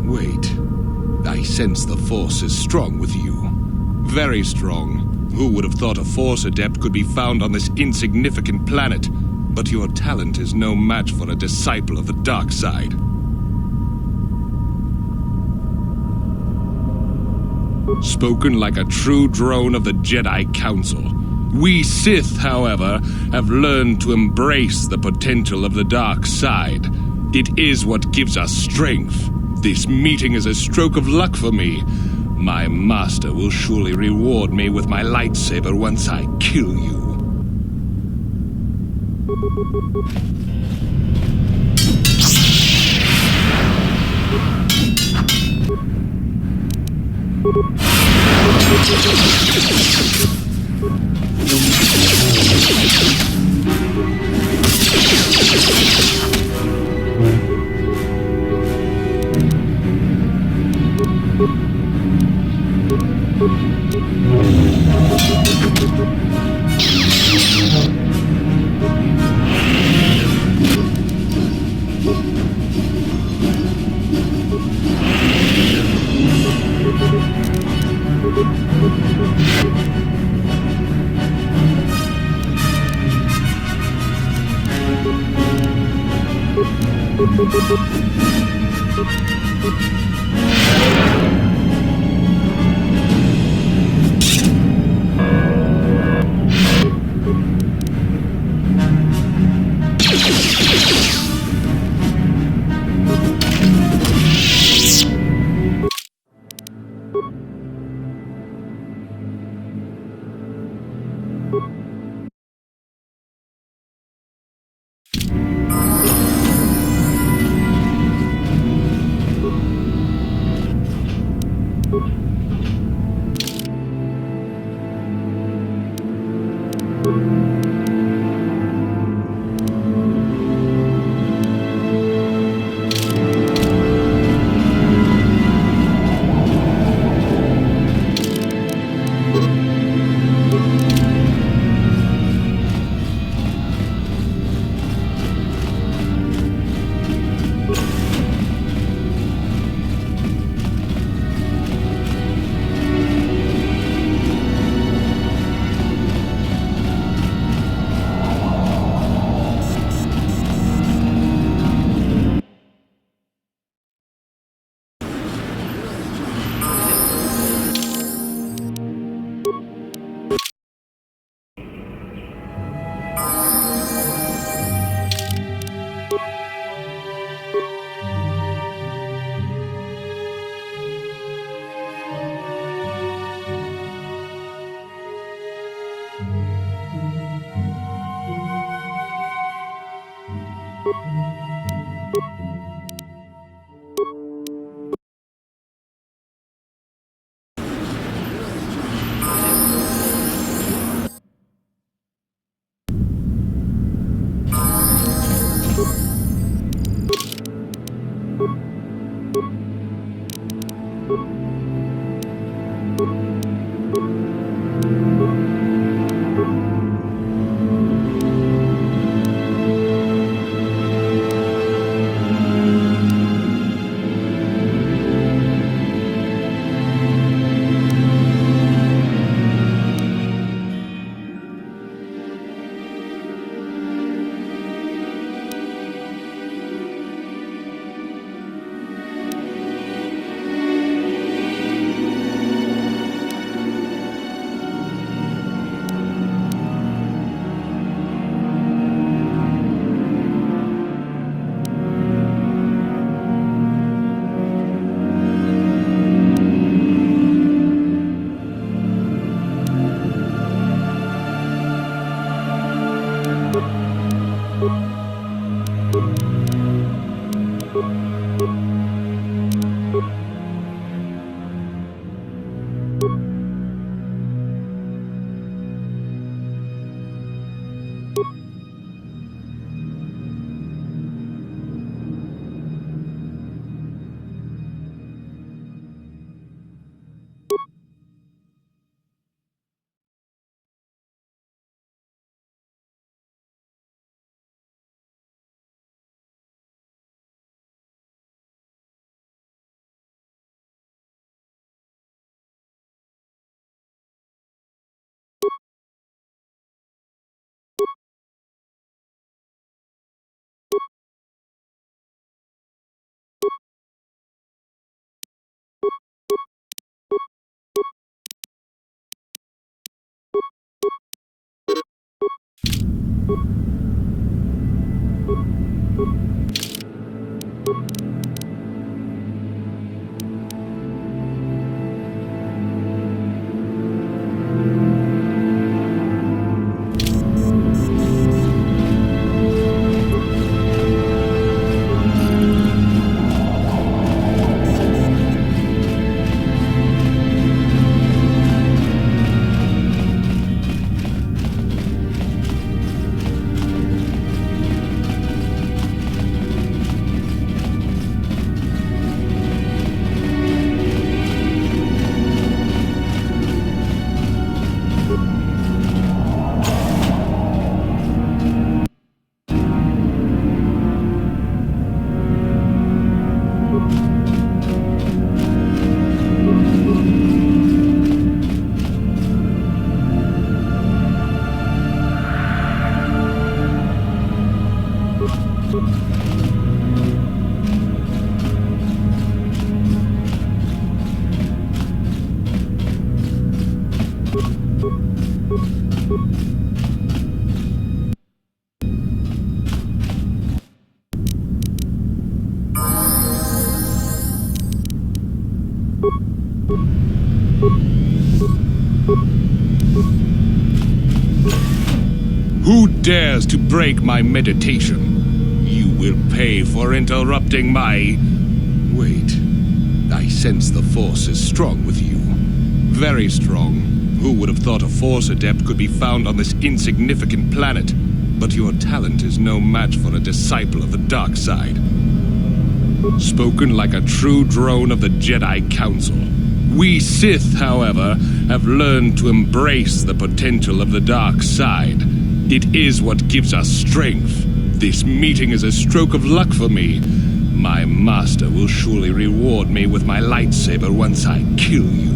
Wait. I sense the Force is strong with you. Very strong. Who would have thought a Force adept could be found on this insignificant planet? But your talent is no match for a disciple of the dark side. Spoken like a true drone of the Jedi Council. We Sith, however, have learned to embrace the potential of the dark side. It is what gives us strength. This meeting is a stroke of luck for me. My master will surely reward me with my lightsaber once I kill you. Who dares to break my meditation? You will pay for interrupting my... Wait. I sense the Force is strong with you. Very strong. Who would have thought a Force adept could be found on this insignificant planet? But your talent is no match for a disciple of the dark side. Spoken like a true drone of the Jedi Council. We Sith, however, have learned to embrace the potential of the dark side. It is what gives us strength. This meeting is a stroke of luck for me. My master will surely reward me with my lightsaber once I kill you.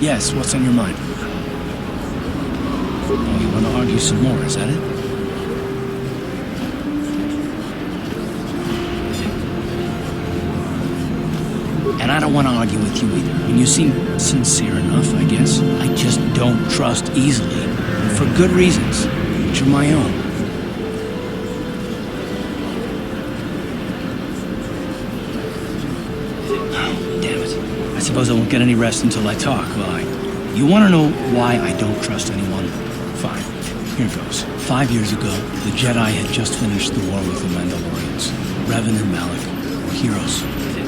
Yes, what's on your mind? Oh, you want to argue some more, is that it? And I don't want to argue with you either. I mean, you seem sincere enough, I guess. I just don't trust easily. And for good reasons, which are my own. Damn it. I suppose I won't get any rest until I talk, will I? You want to know why I don't trust anyone? Fine. Here goes. 5 years ago, the Jedi had just finished the war with the Mandalorians. Revan and Malik were heroes.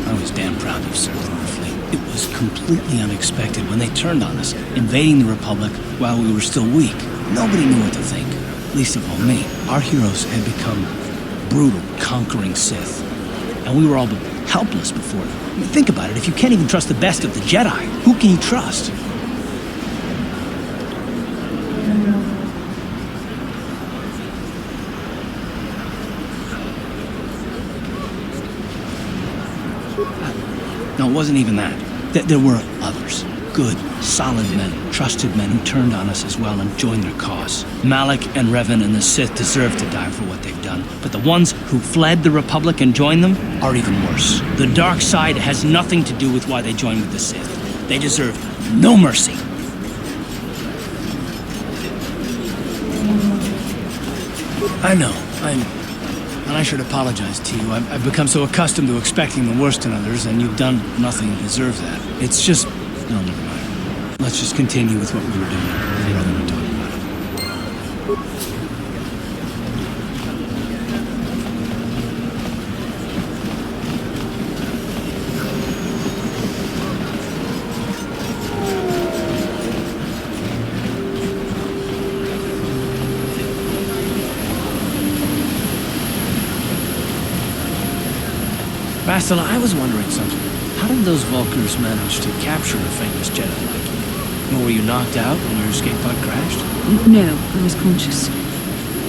I was damn proud to have served in the fleet. It was completely unexpected when they turned on us, invading the Republic while we were still weak. Nobody knew what to think, least of all me. Our heroes had become brutal, conquering Sith, and we were all but helpless before them. I mean, think about it. If you can't even trust the best of the Jedi, who can you trust? No, it wasn't even that. There were others. Good, solid men, trusted men who turned on us as well and joined their cause. Malik and Revan and the Sith deserve to die for what they've done. But the ones who fled the Republic and joined them are even worse. The dark side has nothing to do with why they joined with the Sith. They deserve no mercy. I know. And I should apologize to you. I've become so accustomed to expecting the worst in others, and you've done nothing to deserve that. It's just... No, never mind. Let's just continue with what we were doing, rather than talk about it. Bastilu, I was wondering something. How did those Vulkars manage to capture a famous Jedi like you? Were you knocked out when your escape pod crashed? No, I was conscious.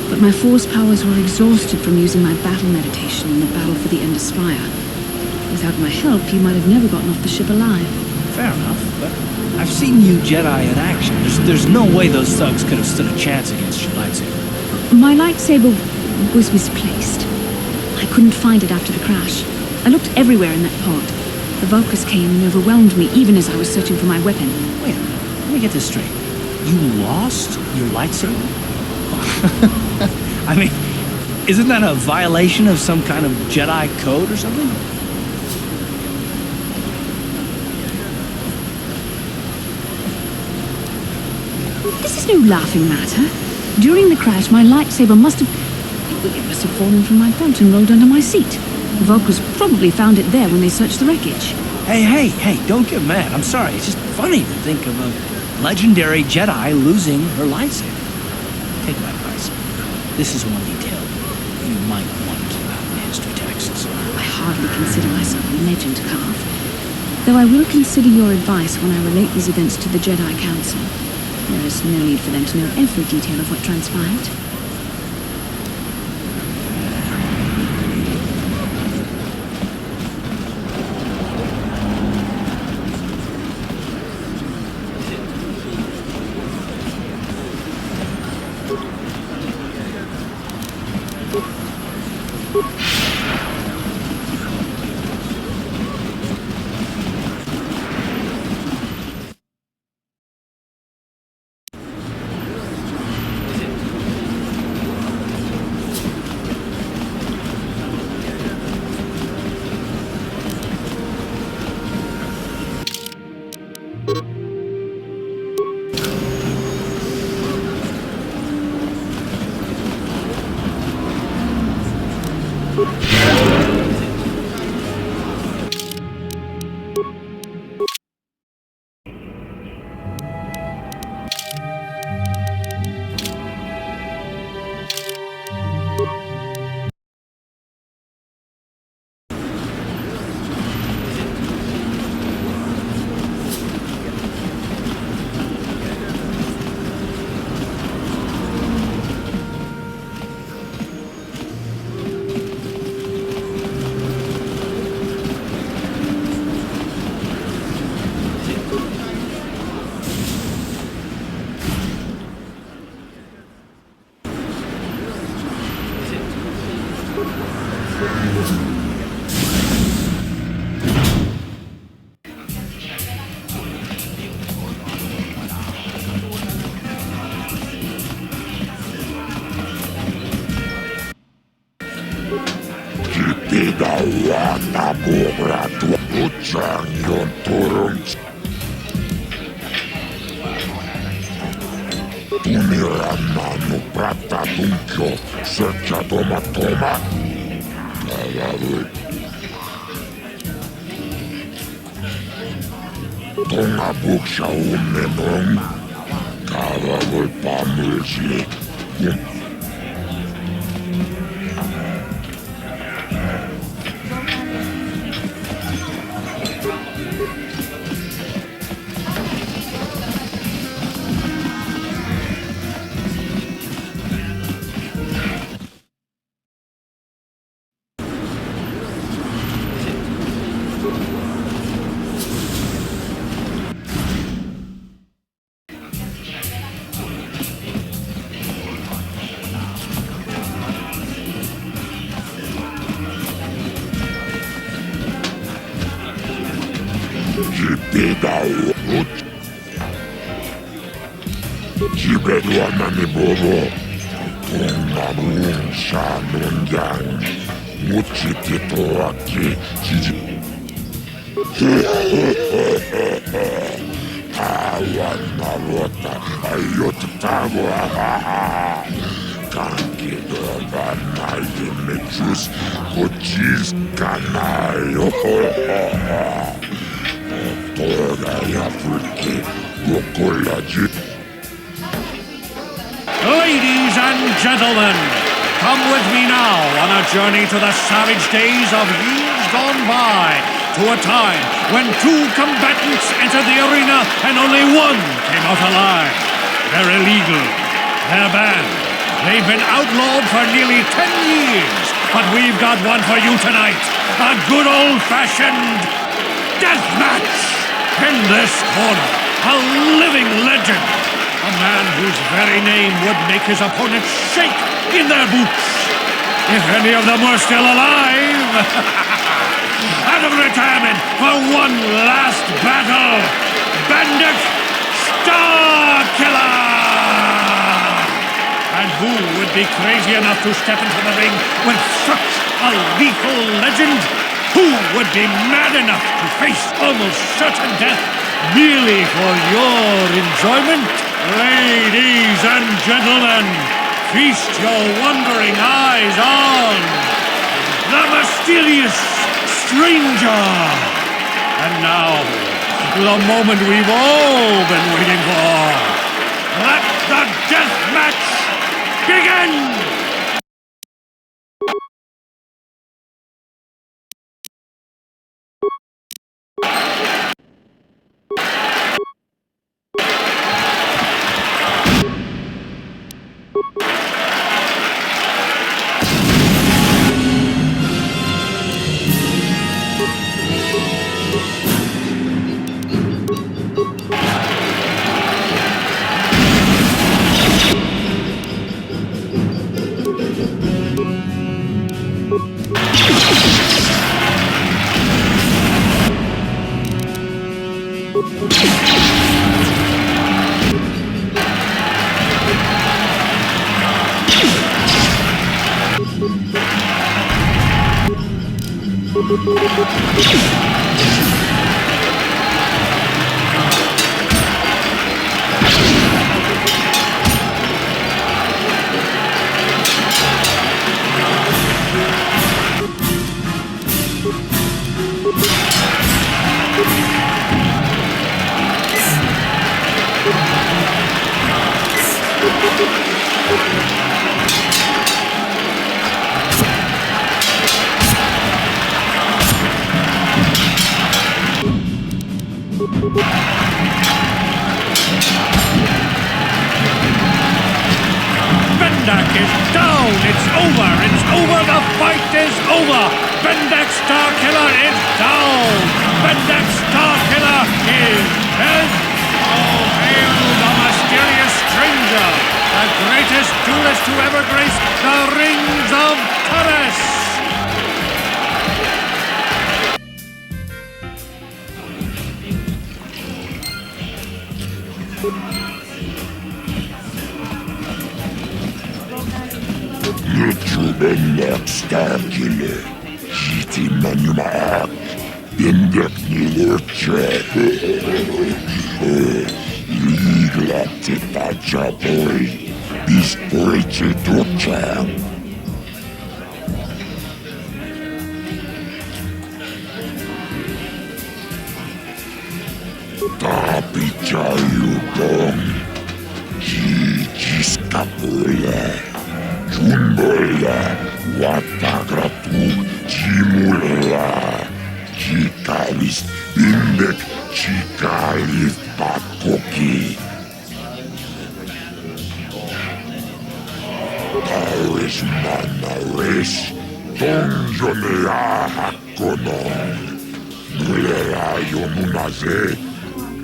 But my force powers were exhausted from using my battle meditation in the battle for the Ender Spire. Without my help, you might have never gotten off the ship alive. Fair enough, but I've seen you Jedi in action. There's no way those thugs could have stood a chance against your lightsaber. My lightsaber was misplaced. I couldn't find it after the crash. I looked everywhere in that pod. The Vulkars came and overwhelmed me even as I was searching for my weapon. Wait a minute, let me get this straight. You lost your lightsaber? I mean, isn't that a violation of some kind of Jedi code or something? This is no laughing matter. During the crash, my lightsaber must have fallen from my belt and rolled under my seat. The Vulkars probably found it there when they searched the wreckage. Hey, don't get mad. I'm sorry. It's just funny to think of a legendary Jedi losing her lightsaber. Take my advice. This is one detail you might want to keep out of the history texts. I hardly consider myself a legend, Carth. Though I will consider your advice when I relate these events to the Jedi Council. There is no need for them to know every detail of what transpired. Ladies and gentlemen, come with me now on a journey to the savage days of years gone by, to a time when two combatants entered the arena and only one came out alive. They're illegal. They're banned. They've been outlawed for nearly 10 years, but we've got one for you tonight. A good old-fashioned death match. In this corner, a living legend. A man whose very name would make his opponents shake in their boots. If any of them were still alive. Out of retirement for one last battle. Bandit Starkiller! And who would be crazy enough to step into the ring with such a lethal legend? Who would be mad enough to face almost certain death merely for your enjoyment? Ladies and gentlemen, feast your wondering eyes on the mysterious stranger. And now, the moment we've all been waiting for. Let the death match begin! Bendak is down! It's over! It's over! The fight is over! Bendak Starkiller is down! Bendak Starkiller is dead! Oh, hail the mysterious stranger! The greatest duelist to ever grace the rings of Taris! Bendak Starkiller, Simmenjumaak, indekni urče. Liglapti tajapoi, ispoichi tučam. Tapichayukong, jijiskapule, jumbola, watagratu, jimula, jikalis, indek, jikalis, patkoki. Taris manaris, donjonea hakonon, nulera yomunaze,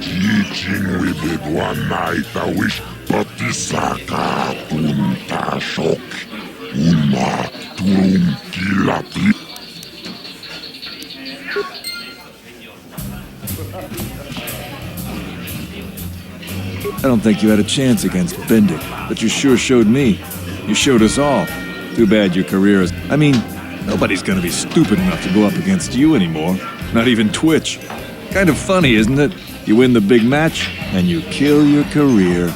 Teaching with it one night I wish Patisaka punta shock Uma turum kilati. I don't think you had a chance against Bendik, but you sure showed me. You showed us all. Too bad your career is... I mean, nobody's gonna be stupid enough to go up against you anymore. Not even Twitch. Kind of funny, isn't it? You win the big match, and you kill your career.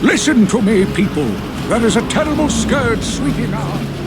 Listen to me, people. There is a terrible scourge sweeping out.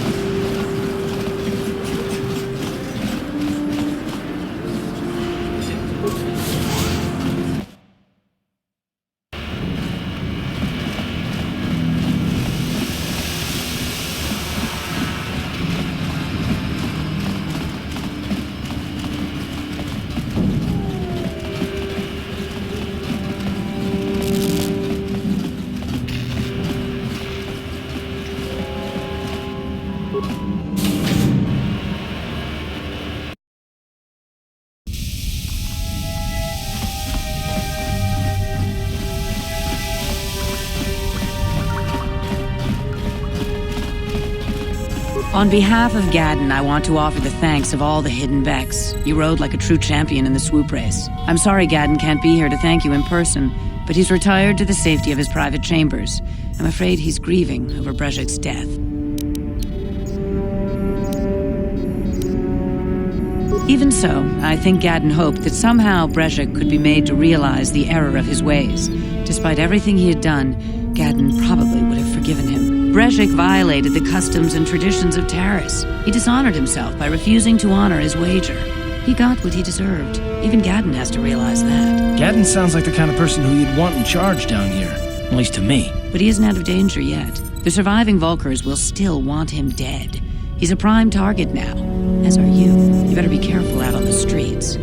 On behalf of Gadden, I want to offer the thanks of all the hidden Becks. You rode like a true champion in the swoop race. I'm sorry Gadden can't be here to thank you in person, but he's retired to the safety of his private chambers. I'm afraid he's grieving over Brejik's death. Even so, I think Gadden hoped that somehow Brejik could be made to realize the error of his ways. Despite everything he had done, Gadden probably would have forgiven him. Brejik violated the customs and traditions of Taris. He dishonored himself by refusing to honor his wager. He got what he deserved. Even Gadden has to realize that. Gadden sounds like the kind of person who you'd want in charge down here. At least to me. But he isn't out of danger yet. The surviving Volkers will still want him dead. He's a prime target now, as are you. You better be careful out on the streets.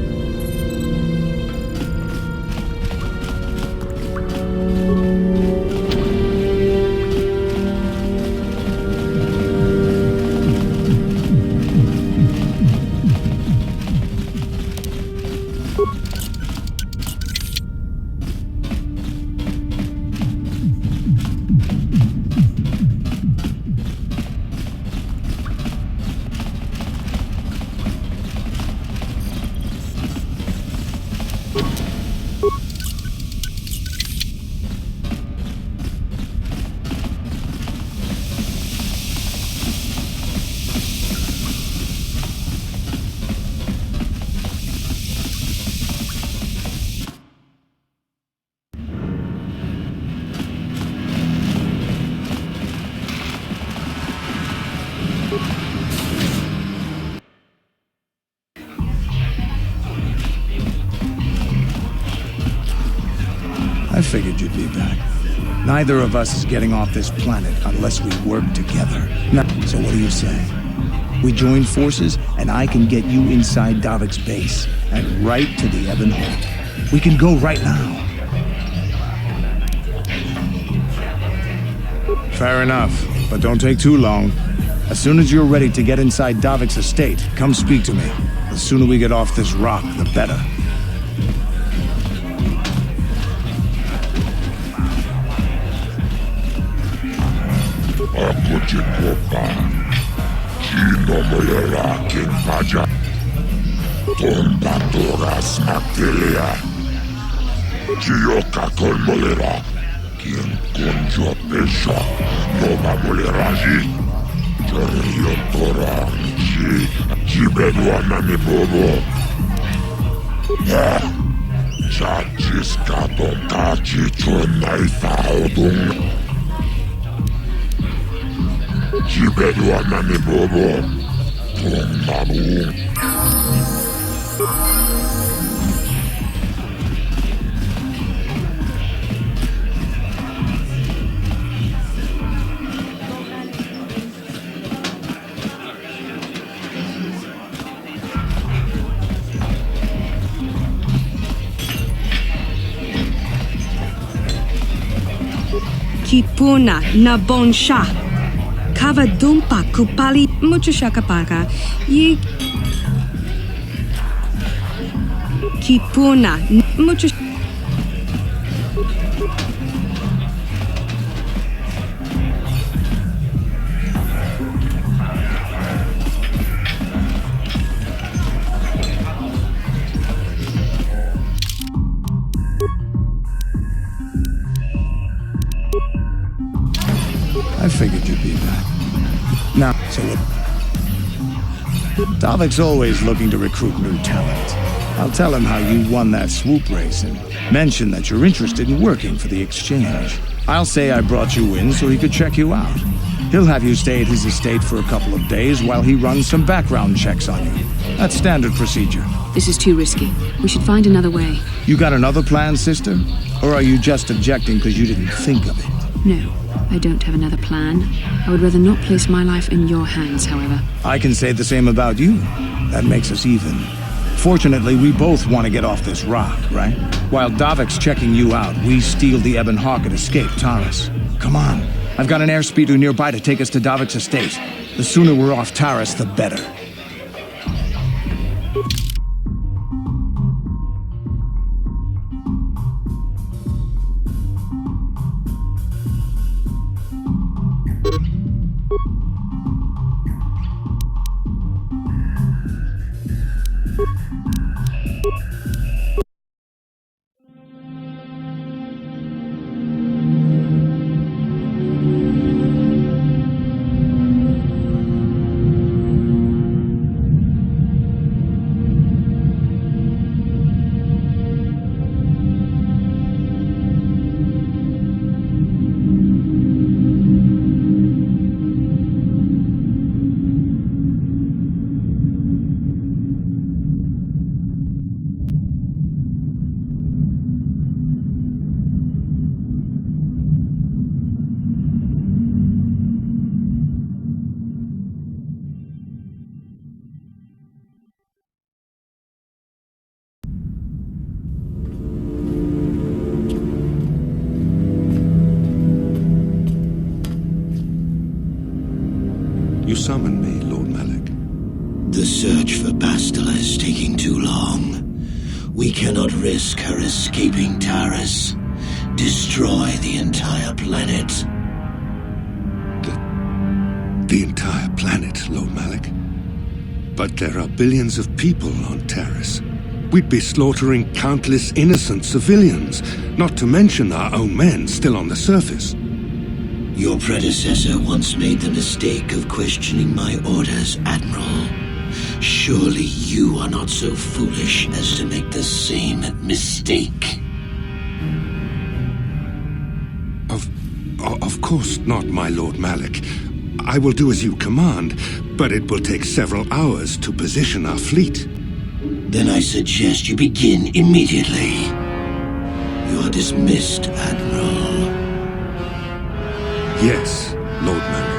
I figured you'd be back. Neither of us is getting off this planet unless we work together. Now, so what do you say? We join forces, and I can get you inside Davik's base, and right to the Ebon Hawk. We can go right now. Fair enough, but don't take too long. As soon as you're ready to get inside Davik's estate, come speak to me. The sooner we get off this rock, the better. Aku cikopan, Cino melerakin pajak, Tomba toras matelia, Cio kakol molera, Kien konjo pesha, Noma moleraji, Jario tora, Jibedwa nami bobo. Chachis katon tachi chonai faudung. Jibedwa nami bobo, Tombabu. Kipuna na bonsha. Kavadumpa kupali muchashakapaka. Ye Kipuna muchash. I figured you'd be back. Now, so what? Davik's always looking to recruit new talent. I'll tell him how you won that swoop race and mention that you're interested in working for the exchange. I'll say I brought you in so he could check you out. He'll have you stay at his estate for a couple of days while he runs some background checks on you. That's standard procedure. This is too risky. We should find another way. You got another plan, sister? Or are you just objecting because you didn't think of it? No, I don't have another plan. I would rather not place my life in your hands, however. I can say the same about you. That makes us even. Fortunately, we both want to get off this rock, right? While Davik's checking you out, we steal the Ebon Hawk and escape Taris. Come on. I've got an airspeeder nearby to take us to Davik's estate. The sooner we're off Taris, the better. You summoned me, Lord Malik. The search for Bastilu is taking too long. We cannot risk her escaping Taris. Destroy the entire planet. The entire planet, Lord Malik? But there are billions of people on Taris. we'd be slaughtering countless innocent civilians, not to mention our own men still on the surface. Your predecessor once made the mistake of questioning my orders, Admiral. Surely you are not so foolish as to make the same mistake. Of course not, my Lord Malik. I will do as you command, but it will take several hours to position our fleet. Then I suggest you begin immediately. You are dismissed, Admiral. Yes, Lord Malik.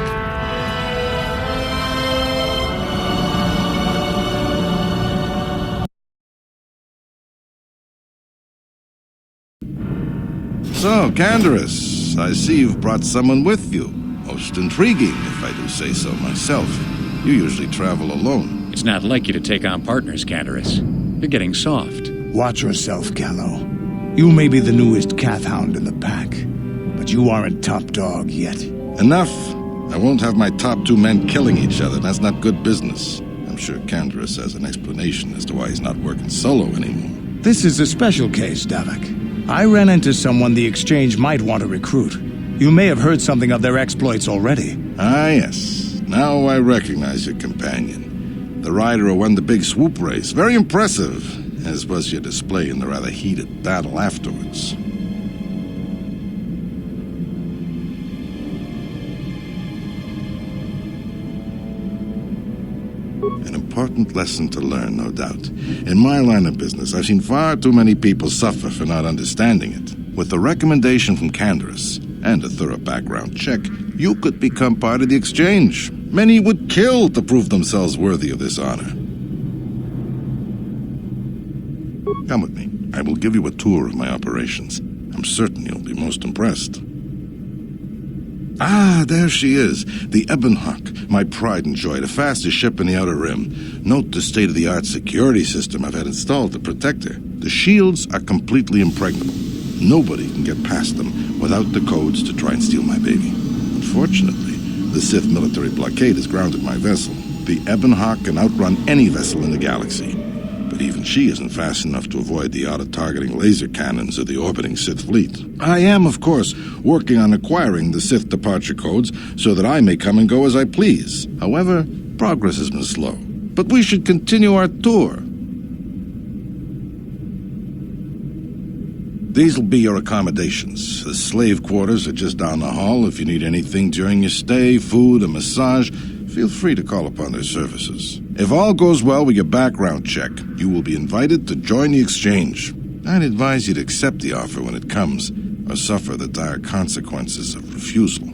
So, Canderous, I see you've brought someone with you. Most intriguing, if I do say so myself. You usually travel alone. It's not like you to take on partners, Canderous. You're getting soft. Watch yourself, Gallo. You may be the newest cath hound in the pack, but you aren't top dog yet. Enough. I won't have my top two men killing each other. That's not good business. I'm sure Canderous has an explanation as to why he's not working solo anymore. This is a special case, Davik. I ran into someone the Exchange might want to recruit. You may have heard something of their exploits already. Ah, yes. Now I recognize your companion. The rider who won the big swoop race. Very impressive, as was your display in the rather heated battle afterwards. An important lesson to learn, no doubt. In my line of business, I've seen far too many people suffer for not understanding it. With the recommendation from Canderous and a thorough background check, you could become part of the Exchange. Many would kill to prove themselves worthy of this honor. Come with me. I will give you a tour of my operations. I'm certain you'll be most impressed. Ah, there she is, the Ebonhawk, my pride and joy, the fastest ship in the Outer Rim. Note the state-of-the-art security system I've had installed to protect her. The shields are completely impregnable. Nobody can get past them without the codes to try and steal my baby. Unfortunately, the Sith military blockade has grounded my vessel. The Ebonhawk can outrun any vessel in the galaxy. But even she isn't fast enough to avoid the auto-targeting laser cannons of the orbiting Sith fleet. I am, of course, working on acquiring the Sith departure codes so that I may come and go as I please. However, progress has been slow. But we should continue our tour. These will be your accommodations. The slave quarters are just down the hall. If you need anything during your stay, food, a massage, feel free to call upon their services. If all goes well with your background check, you will be invited to join the Exchange. I'd advise you to accept the offer when it comes, or suffer the dire consequences of refusal.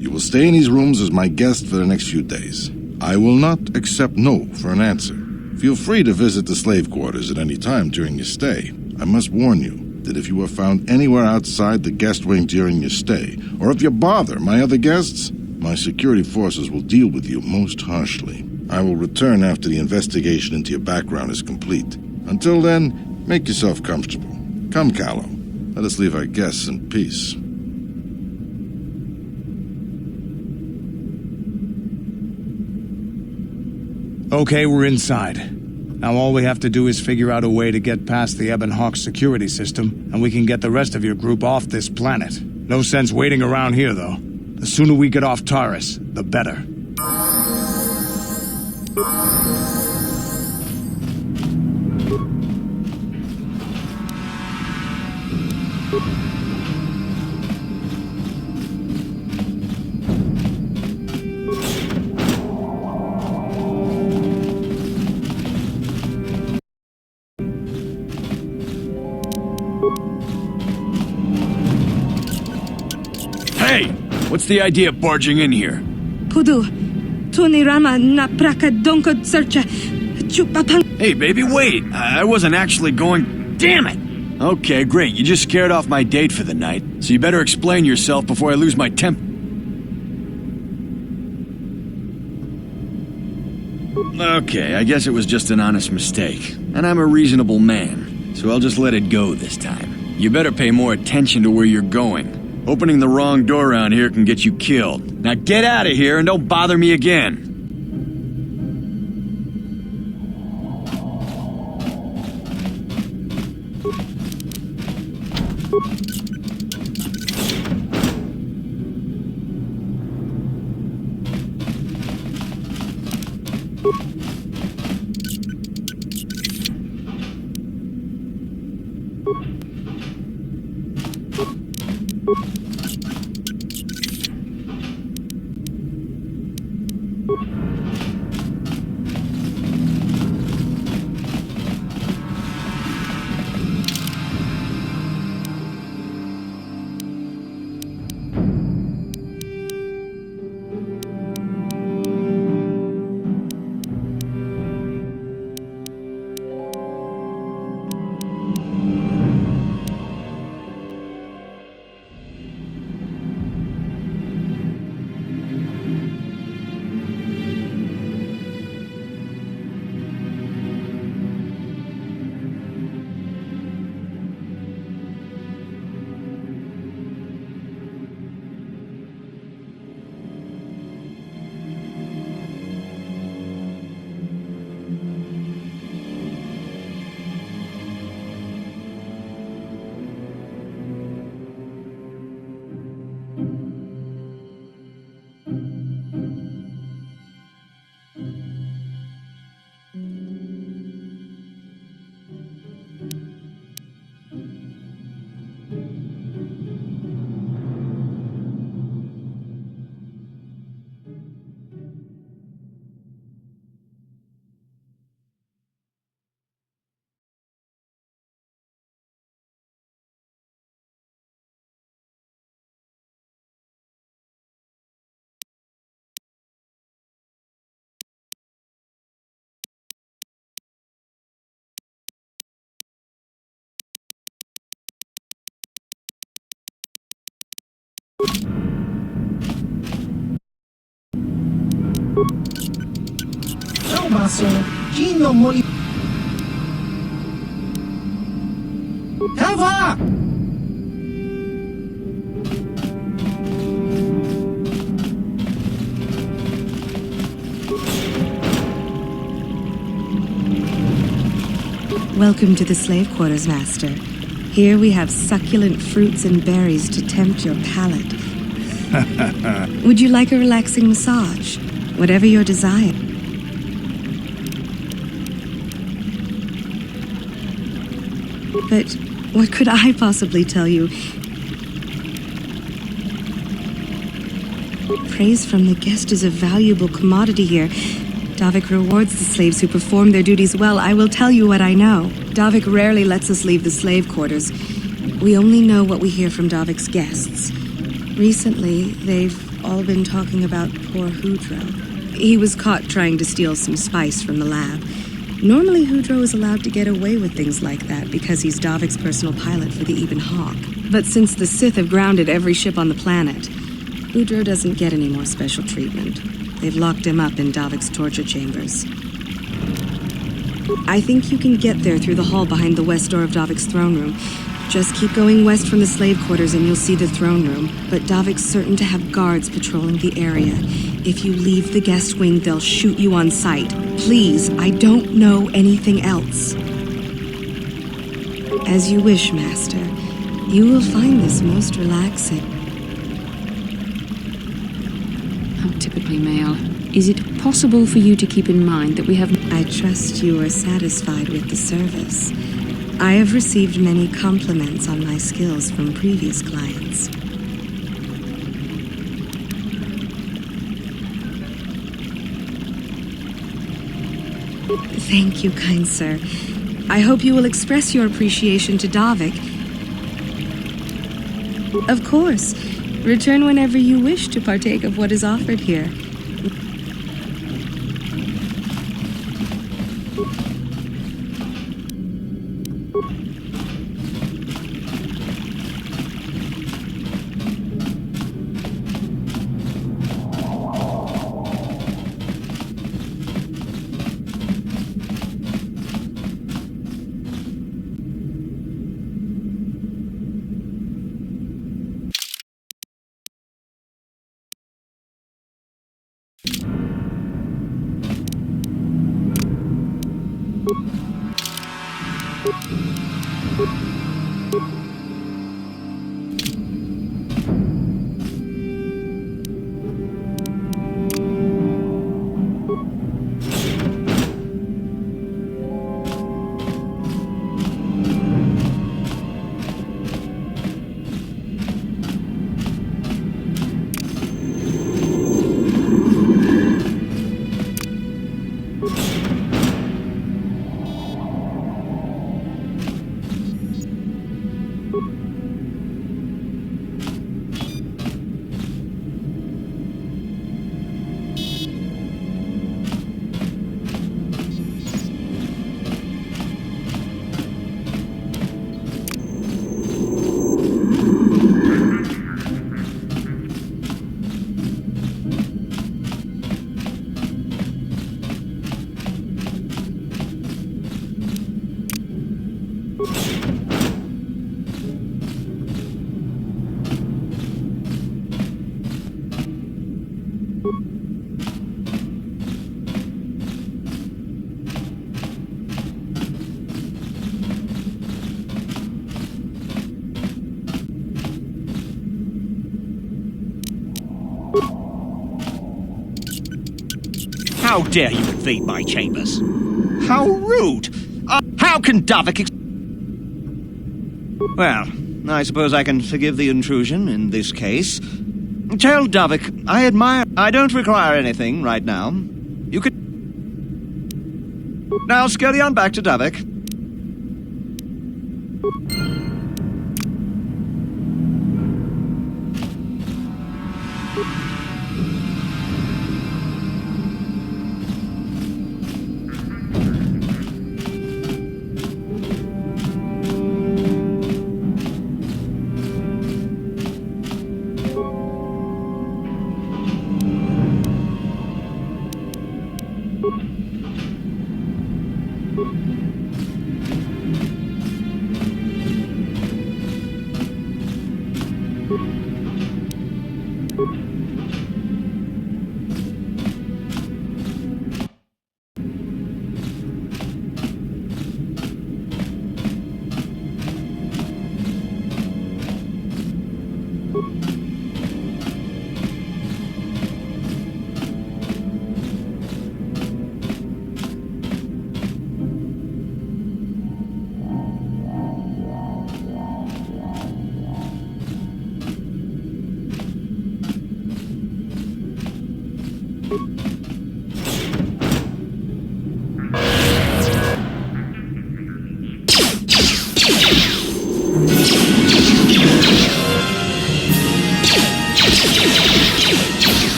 You will stay in these rooms as my guest for the next few days. I will not accept no for an answer. Feel free to visit the slave quarters at any time during your stay. I must warn you that if you are found anywhere outside the guest wing during your stay, or if you bother my other guests, my security forces will deal with you most harshly. I will return after the investigation into your background is complete. Until then, make yourself comfortable. Come, Callow. Let us leave our guests in peace. Okay, we're inside. Now all we have to do is figure out a way to get past the Ebonhawk security system, and we can get the rest of your group off this planet. No sense waiting around here, though. The sooner we get off Taris, the better. Hey! What's the idea of barging in here? Pudu, Tunirama na praka donko searcha. Chupapang. Hey, baby, wait! I wasn't actually going... Damn it! Okay, great. You just scared off my date for the night. So you better explain yourself before I lose my temper. Okay, I guess it was just an honest mistake. And I'm a reasonable man, so I'll just let it go this time. You better pay more attention to where you're going. Opening the wrong door around here can get you killed. Now get out of here and don't bother me again. Tava! Welcome to the slave quarters, Master. Here we have succulent fruits and berries to tempt your palate. Would you like a relaxing massage? Whatever your desire. But what could I possibly tell you? Praise from the guest is a valuable commodity here. Davik rewards the slaves who perform their duties well. I will tell you what I know. Davik rarely lets us leave the slave quarters. We only know what we hear from Davik's guests. Recently, they've all been talking about poor Hudro. He was caught trying to steal some spice from the lab. Normally, Hudro is allowed to get away with things like that because he's Davik's personal pilot for the Ebon Hawk. But since the Sith have grounded every ship on the planet, Hudro doesn't get any more special treatment. They've locked him up in Davik's torture chambers. I think you can get there through the hall behind the west door of Davik's throne room. Just keep going west from the slave quarters and you'll see the throne room. But Davik's certain to have guards patrolling the area. If you leave the guest wing, they'll shoot you on sight. Please, I don't know anything else. As you wish, Master. You will find this most relaxing. How typically male. Is it possible for you to keep in mind that we have... I trust you are satisfied with the service. I have received many compliments on my skills from previous clients. Thank you, kind sir. I hope you will express your appreciation to Davik. Of course. Return whenever you wish to partake of what is offered here. How dare you invade my chambers? How rude! How can Davik Well, I suppose I can forgive the intrusion in this case. Tell Davik I admire... I don't require anything right now. You could... Now scurry on back to Davik.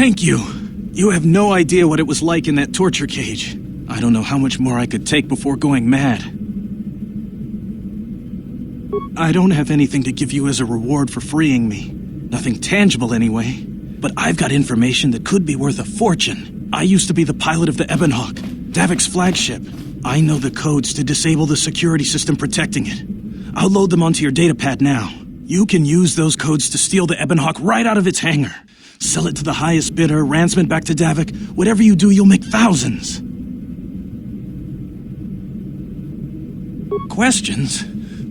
Thank you. You have no idea what it was like in that torture cage. I don't know how much more I could take before going mad. I don't have anything to give you as a reward for freeing me. Nothing tangible anyway. But I've got information that could be worth a fortune. I used to be the pilot of the Ebonhawk, Davik's flagship. I know the codes to disable the security system protecting it. I'll load them onto your datapad now. You can use those codes to steal the Ebonhawk right out of its hangar. Sell it to the highest bidder, ransom it back to Davik. Whatever you do, you'll make thousands. Questions?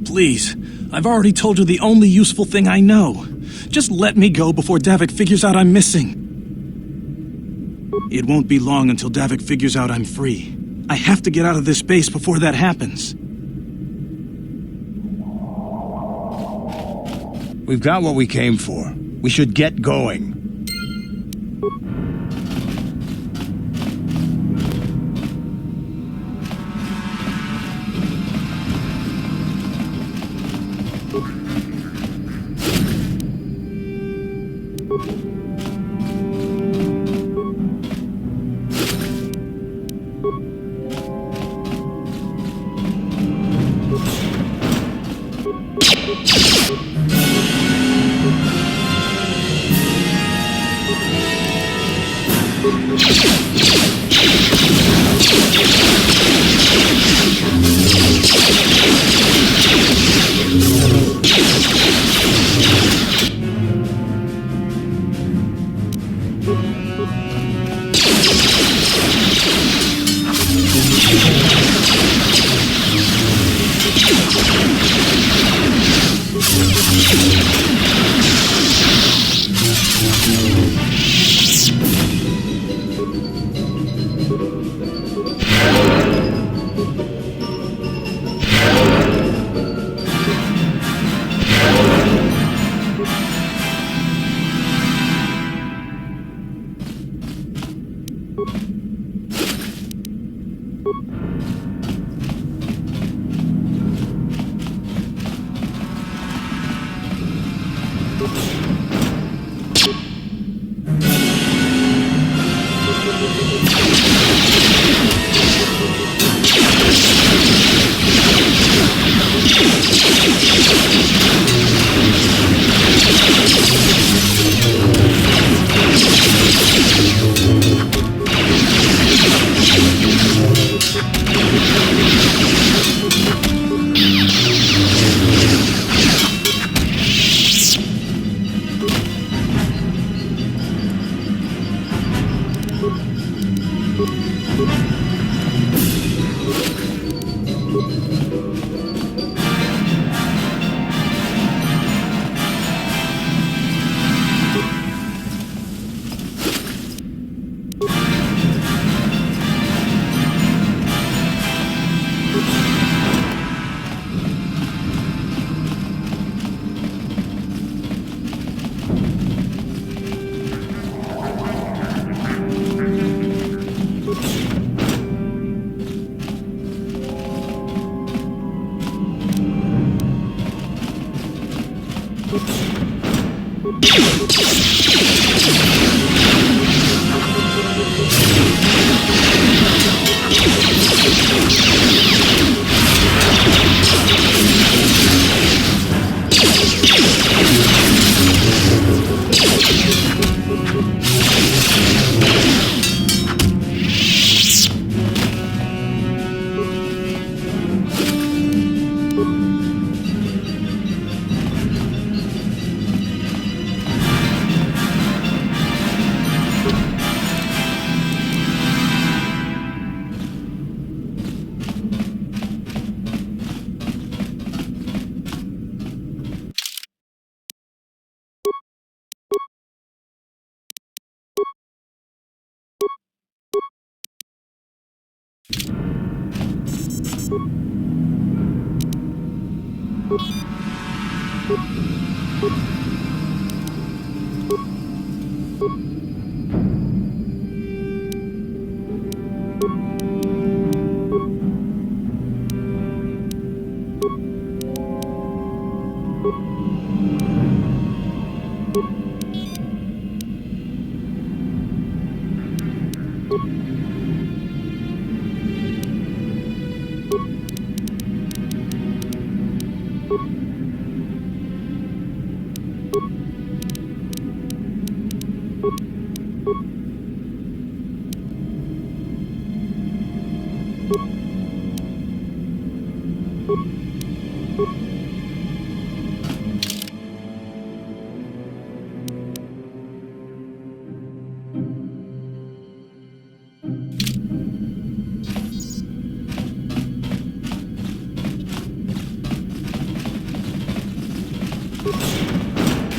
Please, I've already told you the only useful thing I know. Just let me go before Davik figures out I'm missing. It won't be long until Davik figures out I'm free. I have to get out of this base before that happens. We've got what we came for. We should get going.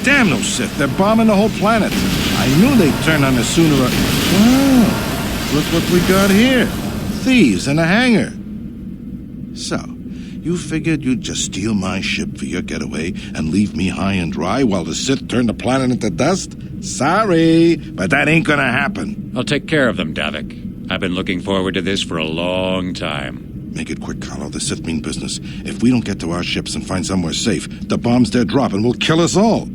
Damn those Sith, they're bombing the whole planet. I knew they'd turn on us sooner or... Wow, look what we got here. Thieves in a hangar. So, you figured you'd just steal my ship for your getaway and leave me high and dry while the Sith turn the planet into dust? Sorry, but that ain't gonna happen. I'll take care of them, Davik. I've been looking forward to this for a long time. Make it quick, Carlo. The Sith mean business. If we don't get to our ships and find somewhere safe, the bombs they're dropping will kill us all.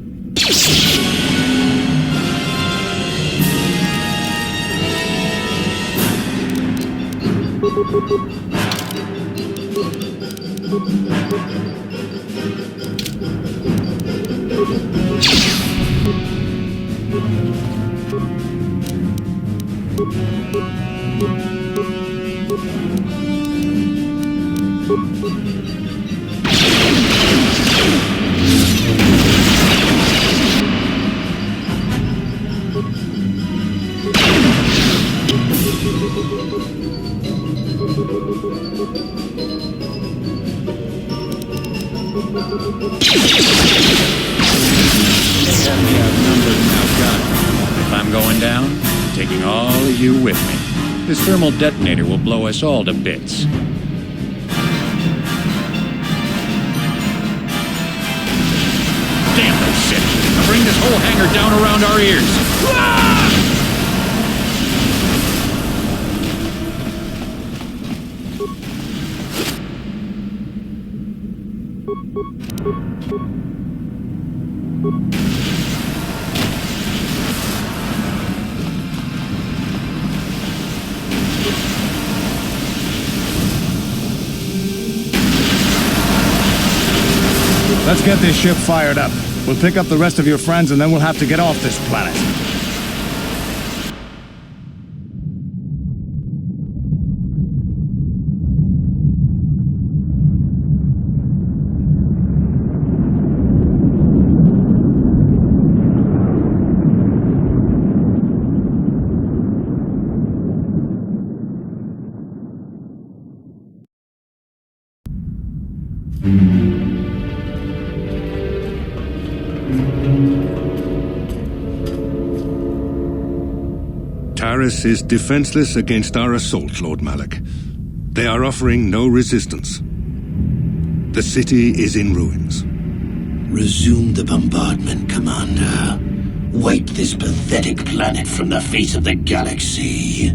If I'm going down, I'm taking all of you with me. This thermal detonator will blow us all to bits. Damn those shit! I'll bring this whole hangar down around our ears. Let's get this ship fired up. We'll pick up the rest of your friends and then we'll have to get off this planet. Taris is defenseless against our assault, Lord Malak. They are offering no resistance. The city is in ruins. Resume the bombardment, Commander. Wipe this pathetic planet from the face of the galaxy.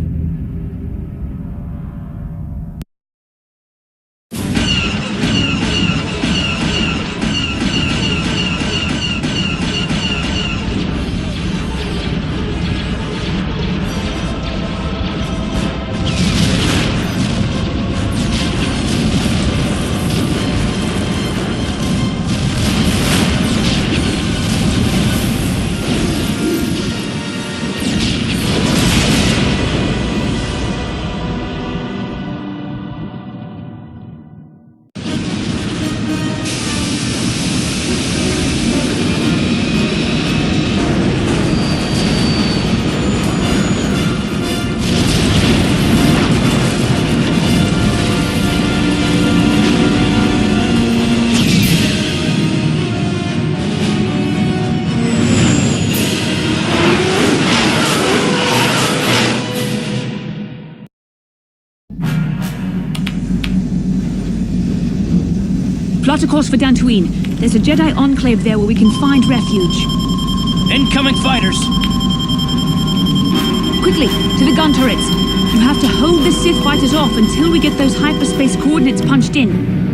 Plot a course for Dantooine. There's a Jedi enclave there where we can find refuge. Incoming fighters! Quickly, to the gun turrets. You have to hold the Sith fighters off until we get those hyperspace coordinates punched in.